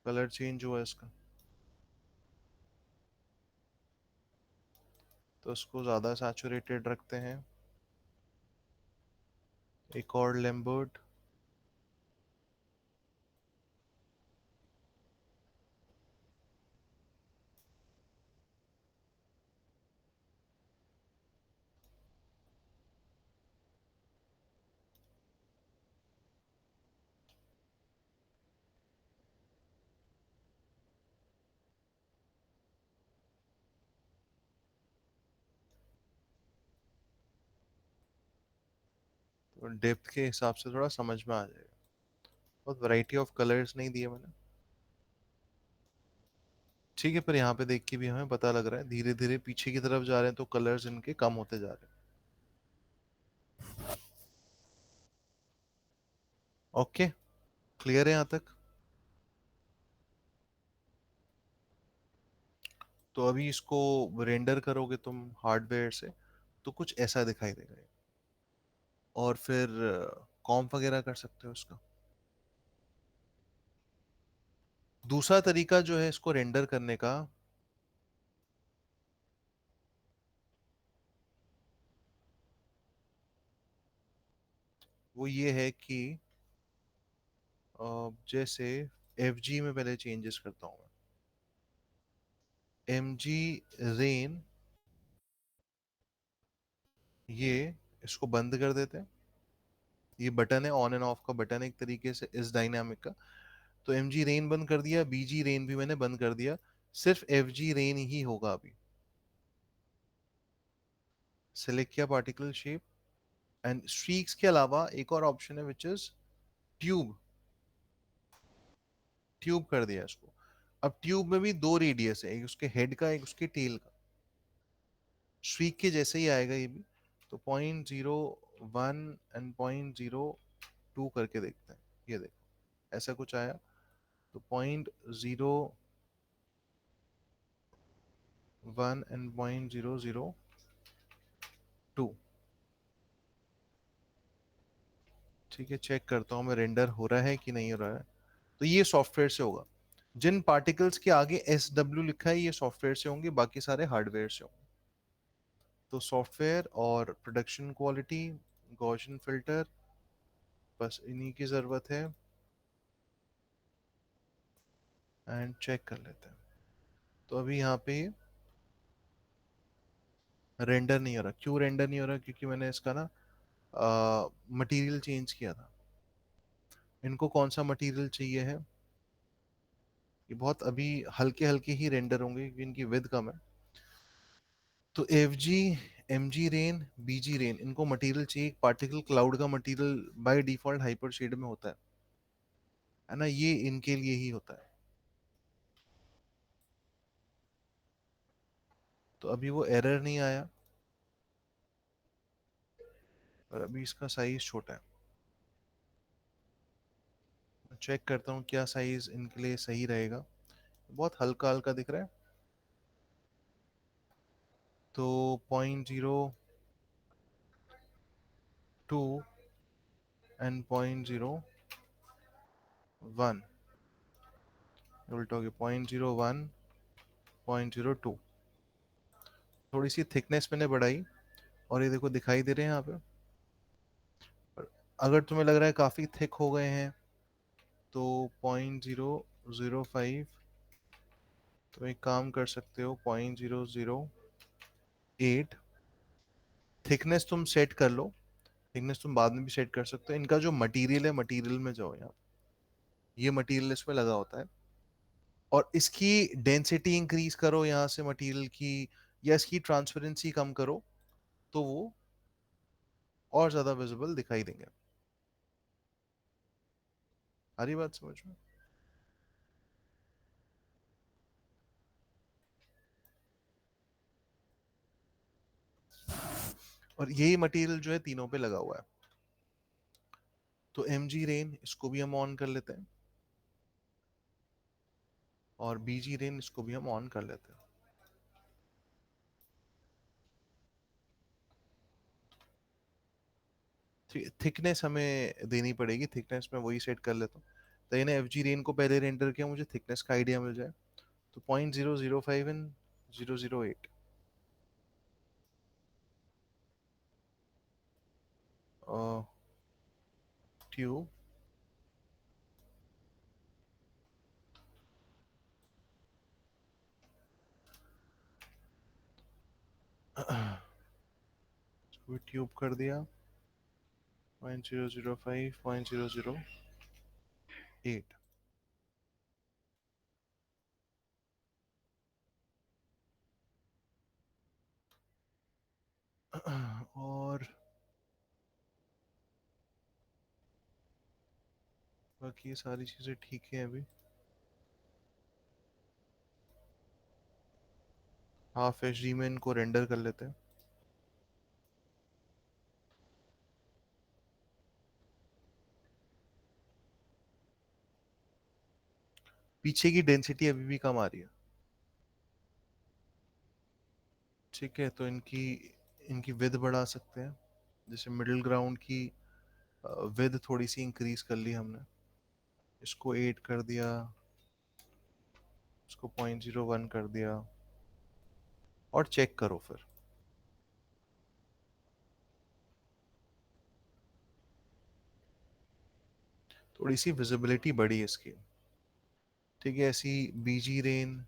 कलर चेंज हुआ इसका। तो इसको ज़्यादा सैचुरेटेड रखते हैं, एक और लैम्बर्ट। तो डेप्थ के हिसाब से थोड़ा समझ में आ जाएगा। बहुत वैरायटी ऑफ कलर्स नहीं दिए मैंने। ठीक है, पर यहाँ पे देख के भी हमें पता लग रहा है धीरे धीरे पीछे की तरफ जा रहे हैं, तो कलर्स इनके कम होते जा रहे हैं। ओके, क्लियर है यहाँ तक? तो अभी इसको रेंडर करोगे तुम हार्डवेयर से, तो कुछ ऐसा दिखाई देगा ये। और फिर कॉम्प वगैरह कर सकते हो उसका। दूसरा तरीका जो है इसको रेंडर करने का, वो ये है कि जैसे एफ जी में पहले चेंजेस करता हूँ मैं, एम जी रेन, ये इसको बंद कर देते हैं। ये बटन है, ऑन एंड ऑफ का बटन है एक तरीके से इस डायनामिक का। तो एम जी रेन बंद कर दिया, बी जी रेन भी मैंने बंद कर दिया, सिर्फ एफ जी रेन ही होगा अभी। सेलेक्ट किया पार्टिकल शेप, एंड स्ट्रीक्स के अलावा एक और ऑप्शन है विच इज ट्यूब। ट्यूब कर दिया इसको। अब ट्यूब में भी दो रेडियस है, एक उसके हेड का, एक उसके टेल का। श्रीक के जैसे ही आएगा ये भी। तो 0.01 एंड 0.02 करके देखते हैं। ये देखो ऐसा कुछ आया। तो 0.01 एंड 0.002। ठीक है, चेक करता हूँ मैं रेंडर हो रहा है कि नहीं हो रहा है। तो ये सॉफ्टवेयर से होगा। जिन पार्टिकल्स के आगे एस डब्ल्यू लिखा है ये सॉफ्टवेयर से होंगे, बाकी सारे हार्डवेयर से होंगे। तो सॉफ्टवेयर और प्रोडक्शन क्वालिटी, गॉसियन फिल्टर, बस इन्हीं की ज़रूरत है। एंड चेक कर लेते हैं। तो अभी यहाँ पे रेंडर नहीं हो रहा। क्यों रेंडर नहीं हो रहा? क्योंकि मैंने इसका ना मटेरियल चेंज किया था। इनको कौन सा मटेरियल चाहिए है? ये बहुत अभी हल्के हल्के ही रेंडर होंगे क्योंकि इनकी विड्थ कम है। तो F G, M G rain, B G rain, इनको मटेरियल चाहिए। पार्टिकल क्लाउड का material by default hyper shade में होता है ना, ये इनके लिए ही होता है। तो अभी वो एरर नहीं आया, और अभी इसका साइज छोटा है। चेक करता हूँ क्या साइज इनके लिए सही रहेगा। बहुत हल्का हल्का दिख रहा है। तो 0.02 एंड 0.01, उल्टा हो गया, 0.01, 0.02। थोड़ी सी थिकनेस मैंने बढ़ाई, और ये देखो दिखाई दे रहे हैं यहाँ पे। अगर तुम्हें लग रहा है काफ़ी थिक हो गए हैं तो 0.005, तो एक काम कर सकते हो, 0.008। थिकनेस तुम सेट कर लो, थिकनेस तुम बाद में भी सेट कर सकते हो। इनका जो मटेरियल है, मटेरियल में जाओ यहाँ, ये मटेरियल इसमें लगा होता है, और इसकी डेंसिटी इंक्रीज करो यहाँ से मटेरियल की, या इसकी ट्रांसपेरेंसी कम करो, तो वो और ज्यादा विजिबल दिखाई देंगे। आ रही बात समझ में? और यही मटेरियल जो है तीनों पे लगा हुआ है। तो एम जी रेन इसको भी हम ऑन कर लेते हैं, और बी जी रेन इसको भी हम ऑन कर लेते हैं। थिकनेस हमें देनी पड़ेगी, थिकनेस में वही सेट कर लेता हूँ। तो इन्हें एफ जी रेन को पहले रेंडर किया, मुझे थिकनेस का आइडिया मिल जाए। तो 0.005 एंड 008। ट्यूब, ट्यूब कर दिया, 0.005, 0.008। और बाकी ये सारी चीज़ें ठीक है अभी। हाफ एच डी में इनको रेंडर कर लेते हैं। पीछे की डेंसिटी अभी भी कम आ रही है। ठीक है, तो इनकी इनकी विद बढ़ा सकते हैं। जैसे मिडिल ग्राउंड की विद थोड़ी सी इंक्रीज कर ली हमने, इसको 8 कर दिया, इसको 0.01 कर दिया और चेक करो फिर। थोड़ी सी विजिबिलिटी बढ़ी है इसकी। ठीक है, ऐसी बीजी रेन,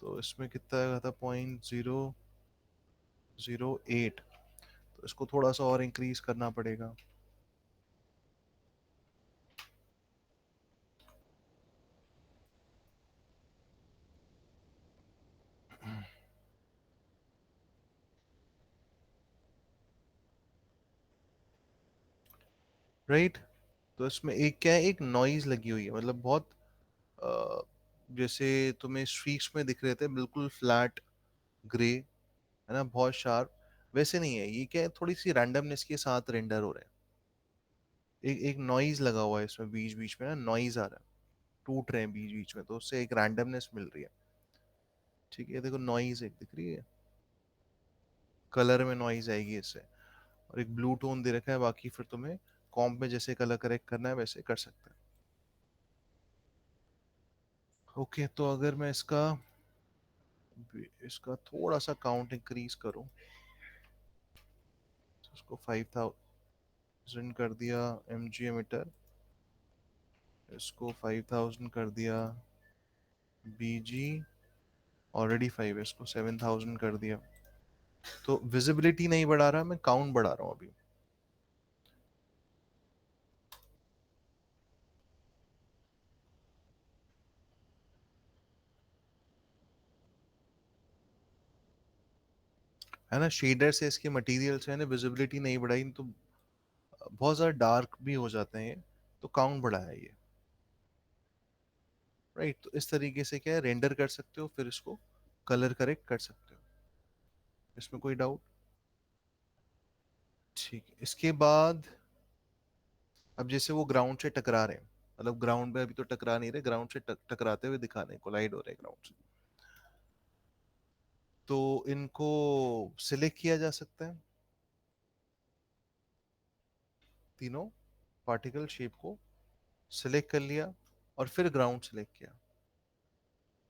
तो इसमें कितना आया था, 0.008। तो इसको थोड़ा सा और इंक्रीज करना पड़ेगा। राइट। तो इसमें एक क्या है, एक नॉइज लगी हुई है, मतलब बहुत अ, जैसे तुम्हें स्ट्रीक्स में दिख रहे थे बिल्कुल फ्लैट ग्रे, है ना, बहुत शार्प, वैसे नहीं है ये। क्या है, थोड़ी सी रैंडमनेस के साथ रेंडर हो रहे हैं। एक एक नॉइज लगा हुआ है इसमें, बीच बीच में ना नॉइज आ रहा है, टूट रहे हैं बीच बीच में, तो उससे एक रैंडमनेस मिल रही है। ठीक है, देखो नॉइज एक दिख रही है, कलर में नॉइज आएगी इससे। और एक ब्लू टोन दे रखा है, बाकी फिर तुम्हें कॉम्प में जैसे कलर करेक्ट करना है वैसे कर सकते हैं। ओके, तो अगर मैं इसका इसका थोड़ा सा काउंट इंक्रीज करूं, तो इसको 5000 कर दिया एम जी मीटर, इसको 5000 कर दिया बी जी, ऑलरेडी 5 है, इसको 7000 कर दिया। तो विजिबिलिटी नहीं बढ़ा रहा, मैं काउंट बढ़ा रहा हूँ अभी। है ना, शेडर से इसके मटेरियल से है ना विजिबिलिटी नहीं बढ़ाई, तो बहुत ज़्यादा डार्क भी हो जाते हैं ये, तो काउंट बढ़ाया ये। राइट, तो इस तरीके से क्या है, रेंडर कर सकते हो, फिर इसको कलर करेक्ट कर सकते हो। इसमें कोई डाउट? ठीक है, इसके बाद अब जैसे वो ग्राउंड से टकरा रहे हैं, मतलब ग्राउंड में अभी तो टकरा नहीं रहे, ग्राउंड से टकराते हुए दिखा रहे हैं, कोलाइड हो रहे हैं ग्राउंड से, तो इनको सिलेक्ट किया जा सकता है, तीनों पार्टिकल शेप को सिलेक्ट कर लिया और फिर ग्राउंड सिलेक्ट किया।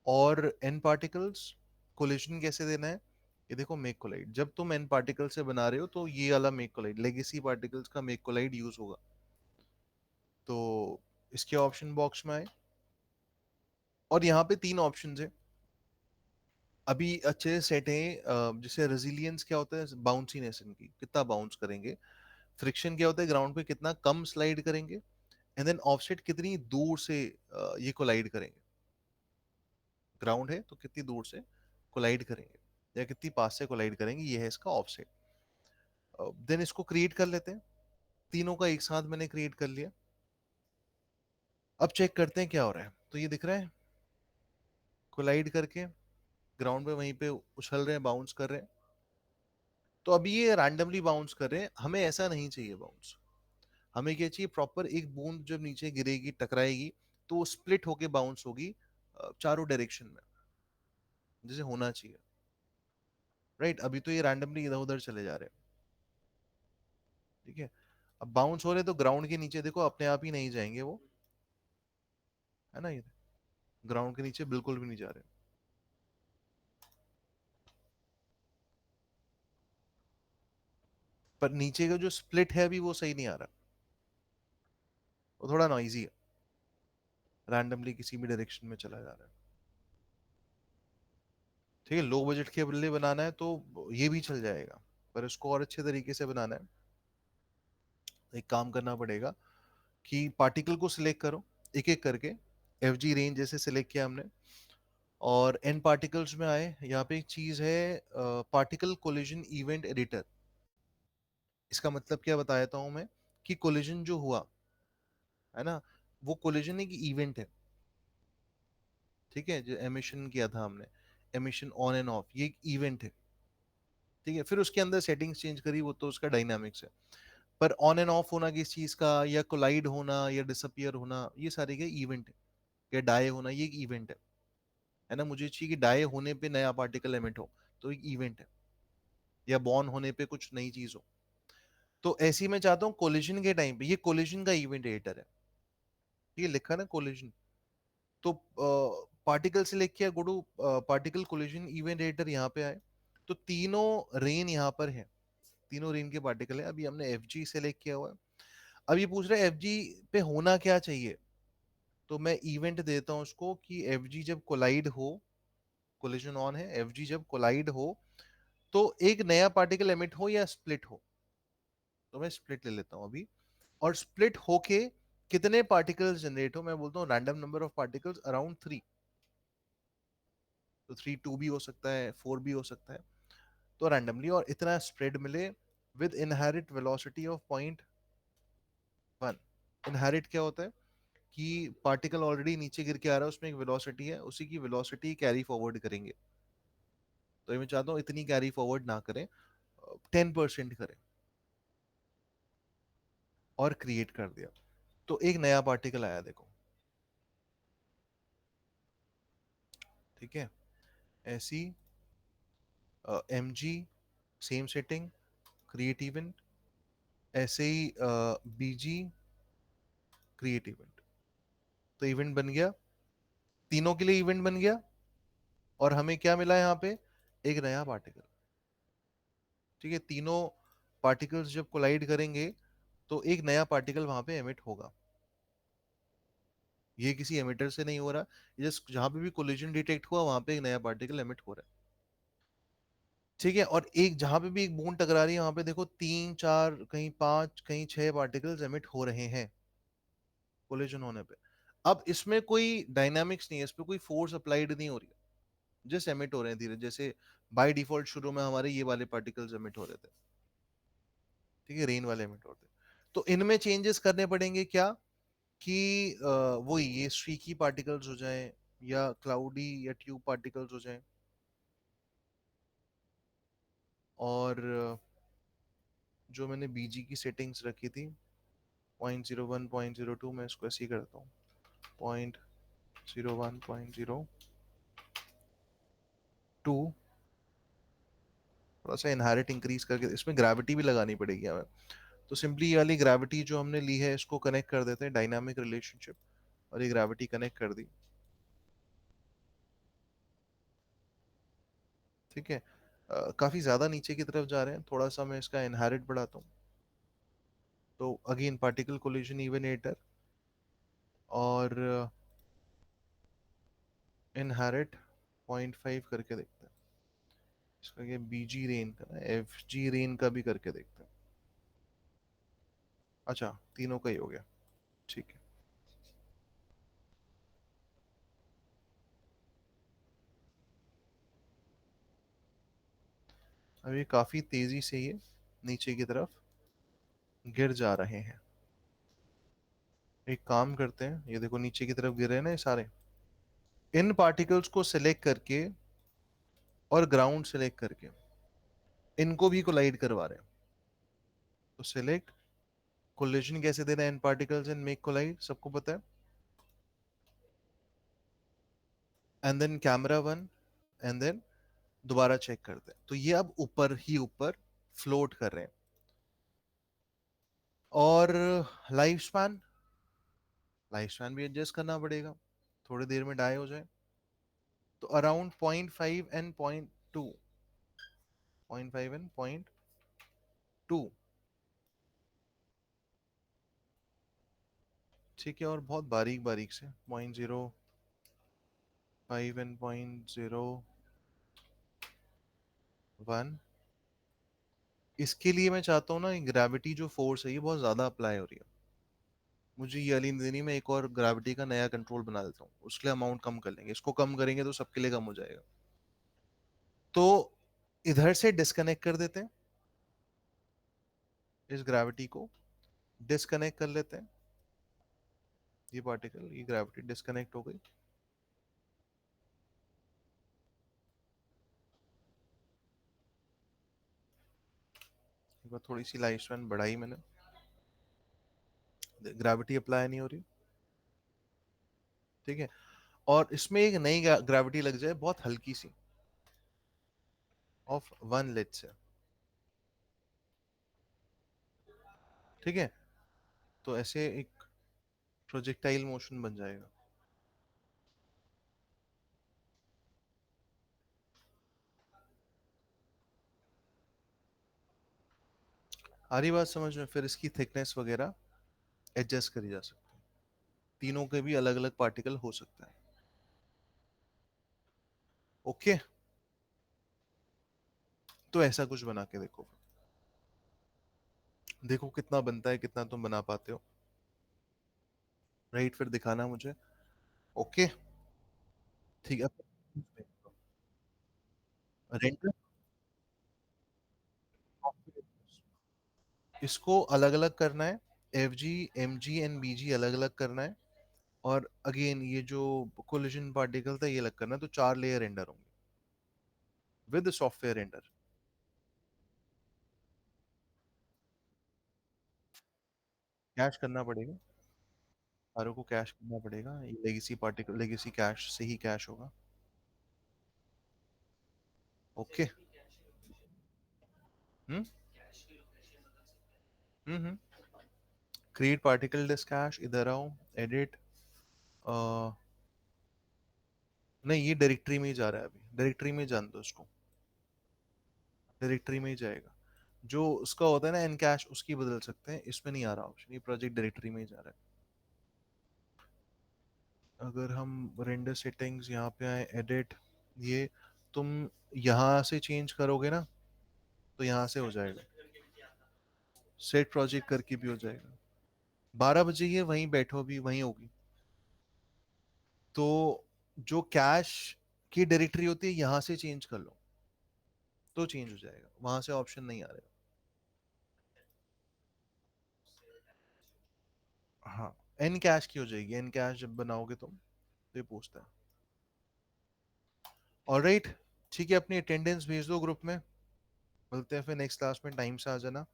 और एन पार्टिकल्स कोलिजन कैसे देना है, ये देखो मेक कोलाइड, जब तुम एन पार्टिकल से बना रहे हो तो ये वाला मेक कोलाइड, लेगेसी पार्टिकल्स का मेक कोलाइड यूज होगा। तो इसके ऑप्शन बॉक्स में आए, और यहाँ पे तीन ऑप्शन है अभी अच्छे से सेट है। जैसे रेजिलियंस क्या होता है, बाउंसीनेस इनकी कितना बाउंस करेंगे, फ्रिक्शन क्या होता है ग्राउंड पे कितना कम स्लाइड करेंगे, एंड देन ऑफसेट कितनी दूर से ये कोलाइड करेंगे, ग्राउंड है तो कितनी दूर से कोलाइड करेंगे या कितनी पास से कोलाइड करेंगे, ये है इसका ऑफसेट। देन इसको क्रिएट कर लेते हैं, तीनों का एक साथ मैंने क्रिएट कर लिया। अब चेक करते हैं क्या हो रहा है, तो ये दिख रहा है कोलाइड करके ग्राउंड पे वहीं पे उछल रहे हैं, बाउंस कर रहे हैं। तो अभी ये रैंडमली बाउंस कर रहे हैं, हमें ऐसा नहीं चाहिए बाउंस। हमें क्या चाहिए, प्रॉपर एक बूंद जब नीचे गिरेगी टकराएगी तो स्प्लिट होके बाउंस होगी चारों डायरेक्शन में, जैसे होना चाहिए। राइट, अभी तो ये रैंडमली इधर उधर चले जा रहे हैं। ठीक है, अब बाउंस हो रहे तो ग्राउंड के नीचे देखो अपने आप ही नहीं जाएंगे वो, है ना, ये ग्राउंड के नीचे बिल्कुल भी नहीं जा रहे। पर नीचे का जो स्प्लिट है अभी वो सही नहीं आ रहा, वो थोड़ा नॉइजी है, रैंडमली किसी भी डायरेक्शन में चला जा रहा है। ठीक है, लो बजट के लिए बनाना है तो ये भी चल जाएगा, पर इसको और अच्छे तरीके से बनाना है, एक काम करना पड़ेगा कि पार्टिकल को सिलेक्ट करो एक एक करके, एफ जी रेंज जैसे सिलेक्ट किया हमने, और एन पार्टिकल्स में आए, यहाँ पे एक चीज है पार्टिकल कोलिजन इवेंट एडिटर। इसका मतलब क्या बताता हूँ मैं, कि कोलिजन जो हुआ है ना, वो कोलिजन एक इवेंट है। ठीक है, जो एमिशन किया था हमने, एमिशन ऑन एंड ऑफ, ये एक इवेंट है। ठीक है, फिर उसके अंदर सेटिंग्स चेंज करी, वो तो उसका डायनामिक्स है। पर ऑन एंड ऑफ होना किस चीज का, या कोलाइड होना या डिसअपियर होना, ये सारे के इवेंट है। या डाई होना, ये एक इवेंट है ना, मुझे चाहिए कि डाई होने पे नया पार्टिकल एमिट हो, तो एक इवेंट है। या बॉर्न होने पे कुछ नई चीज हो, तो ऐसी मैं चाहता हूँ कोलिजन के टाइम पे, ये कोलिजन का इवेंट एडिटर है, ये लिखा ना कोलिजन, तो पार्टिकल सिलेक्ट किया, go to particle collision event editor, यहाँ पे आए तो तीनों रेन यहाँ पर है, तीनों रेन के पार्टिकल है। अभी हमने एफ जी सेलेक्ट किया हुआ है। अब ये पूछ रहा है एफ जी पे होना क्या चाहिए, तो मैं इवेंट देता हूं उसको कि एफ जी जब कोलाइड हो, कोलिजन ऑन है, एफ जी जब कोलाइड हो तो एक नया पार्टिकल एमिट हो या स्प्लिट हो। तो मैं स्प्लिट ले लेता हूं अभी, और स्प्लिट होके कितने पार्टिकल्स जनरेट हो, मैं बोलता हूँ random number of particles around 3। तो 3 2 भी हो सकता है, 4 भी हो सकता है, तो रैंडमली, और इतना स्प्रेड मिले with inherit velocity of 0.1। Inherit क्या होता है कि पार्टिकल ऑलरेडी नीचे गिर के आ रहा है, उसमें एक वेलोसिटी है, उसी की वेलोसिटी कैरी फॉरवर्ड करेंगे। तो ये मैं चाहता हूँ इतनी कैरी फॉरवर्ड ना करें, 10% करें, और क्रिएट कर दिया। तो एक नया पार्टिकल आया देखो, ठीक है। ऐसी M G, same setting, create event, ऐसे ही बी जी, क्रिएट इवेंट। तो इवेंट बन गया, तीनों के लिए इवेंट बन गया, और हमें क्या मिला यहाँ पे, एक नया पार्टिकल। ठीक है, तीनों पार्टिकल्स जब कोलाइड करेंगे तो एक नया पार्टिकल वहां पे एमिट होगा। ये किसी एमिटर से नहीं हो रहा, ये जस्ट जहां पे भी कोलिजन डिटेक्ट हुआ वहां पे एक नया पार्टिकल एमिट हो रहा है। ठीक है, और एक जहां पे भी एक बोन टकरा रही है वहां पे देखो 3 4, कहीं 5, कहीं 6 पार्टिकल्स एमिट हो रहे हैं कोलिजन होने पे। अब इसमें कोई डायनामिक्स नहीं है, इस पे कोई फोर्स अप्लाइड नहीं हो रही है, जस्ट एमिट हो रहे हैं धीरे, जैसे बाय डिफॉल्ट शुरू में हमारे ये वाले पार्टिकल्स एमिट हो रहे थे। ठीक है, रेन वाले एमिट होते हैं। तो इनमें चेंजेस करने पड़ेंगे क्या, कि वही ये स्ट्रीकी पार्टिकल्स हो जाएं, या क्लाउडी या ट्यूब पार्टिकल्स हो जाएं, और जो मैंने बीजी की सेटिंग्स रखी थी 0.01 0.02, मैं इसको ऐसे ही करता हूँ 0.01 0.02। थोड़ा सा इनहेरिट इंक्रीज करके इसमें ग्रेविटी भी लगानी पड़ेगी हमें। तो सिंपली ये वाली ग्रेविटी जो हमने ली है इसको कनेक्ट कर देते हैं, डायनामिक रिलेशनशिप, और ये ग्रेविटी कनेक्ट कर दी। ठीक है, काफी ज्यादा नीचे की तरफ जा रहे हैं, थोड़ा सा मैं इसका इनहेरिट बढ़ाता हूँ। तो अगेन पार्टिकल कोलिजन इवेनेटर, और इनहेरिट 0.5 करके देखते हैं इसका, ये बीजी रेन का ना, एफ जी रेन का भी करके देखते हैं। अच्छा, तीनों का ही हो गया, ठीक है। अब ये काफी तेजी से ये नीचे की तरफ गिर जा रहे हैं। एक काम करते हैं, ये देखो नीचे की तरफ गिर रहे हैं ना ये सारे, इन पार्टिकल्स को सिलेक्ट करके और ग्राउंड सिलेक्ट करके इनको भी कोलाइड करवा रहे हैं। तो सिलेक्ट, कोलिजन कैसे देना है इन पार्टिकल्स एंड मेक कोलाइड, सबको पता है। And then camera one, and then दोबारा चेक करते हैं, तो ये अब ऊपर ही ऊपर फ्लोट कर रहे हैं। और लाइफ स्पैन, लाइफ स्पैन भी एडजस्ट करना पड़ेगा, थोड़ी देर में डाई हो जाए। तो अराउंड 0.5 एंड 0.2, 0.5 एंड 0.2। ठीक है, और बहुत बारीक बारीक से 0.05 एंड 0.01। इसके लिए मैं चाहता हूँ ना, ग्रेविटी जो फोर्स है ये बहुत ज्यादा अप्लाई हो रही है, मुझे ये वाली नहीं, मैं एक और ग्रेविटी का नया कंट्रोल बना देता हूँ, उसके लिए अमाउंट कम कर लेंगे, इसको कम करेंगे तो सबके लिए कम हो जाएगा। तो इधर से डिस्कनेक्ट कर देते हैं, इस ग्रेविटी को डिस्कनेक्ट कर लेते हैं, ये पार्टिकल, ये ग्रेविटी डिस्कनेक्ट हो गई। एक बार थोड़ी सी लाइफ स्पैन बढ़ाई मैंने, ग्रेविटी अप्लाई नहीं हो रही। ठीक है, और इसमें एक नई ग्रेविटी लग जाए बहुत हल्की सी, ऑफ 1 लेट से। ठीक है, तो ऐसे एक प्रोजेक्टाइल मोशन बन जाएगा। आ रही बात समझ में? फिर इसकी थिकनेस वगैरह एडजस्ट करी जा सकती है, तीनों के भी अलग अलग पार्टिकल हो सकता है। ओके, तो ऐसा कुछ बना के देखो, देखो कितना बनता है, कितना तुम बना पाते हो। राइट, फिर दिखाना मुझे। ओके, ठीक है। रेंडर, इसको अलग अलग करना है, F G, M G and B G अलग अलग करना है। और अगेन ये जो कोलिजन पार्टिकल था ये अलग करना है, तो 4 लेयर रेंडर होंगे विद सॉफ्टवेयर रेंडर। कैश करना पड़ेगा, सारों को कैश करना पड़ेगा, ये लेगेसी पार्टिकल, लेगेसी कैश से ही कैश होगा। ओके। हम्म हम्म। क्रिएट पार्टिकल डिस्क कैश, इधर आओ, एडिट। नहीं, ये डायरेक्टरी में ही जा रहा है, अभी डायरेक्टरी में जान दो उसको, डायरेक्टरी में ही जाएगा। जो उसका होता है ना एन कैश, उसकी बदल सकते हैं, इसमें नहीं आ रहा ऑप्शन, ये प्रोजेक्ट डायरेक्टरी में ही जा रहा है। अगर हम रेंडर सेटिंग्स यहाँ पे आए, एडिट, ये तुम यहाँ से चेंज करोगे ना, तो यहाँ से हो जाएगा, सेट प्रोजेक्ट करके भी हो जाएगा। 12 बजे ये वहीं बैठो, भी वहीं होगी। तो जो कैश की डायरेक्टरी होती है यहाँ से चेंज कर लो, तो चेंज हो जाएगा, वहां से ऑप्शन नहीं आ रहा। हाँ, एन कैश की हो जाएगी, एन कैश जब बनाओगे तुम, तो ये पूछता है। ऑलराइट, ठीक है, अपनी अटेंडेंस भेज दो ग्रुप में, मिलते हैं फिर नेक्स्ट क्लास में, टाइम से आ जाना।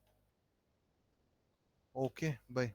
Okay, bye.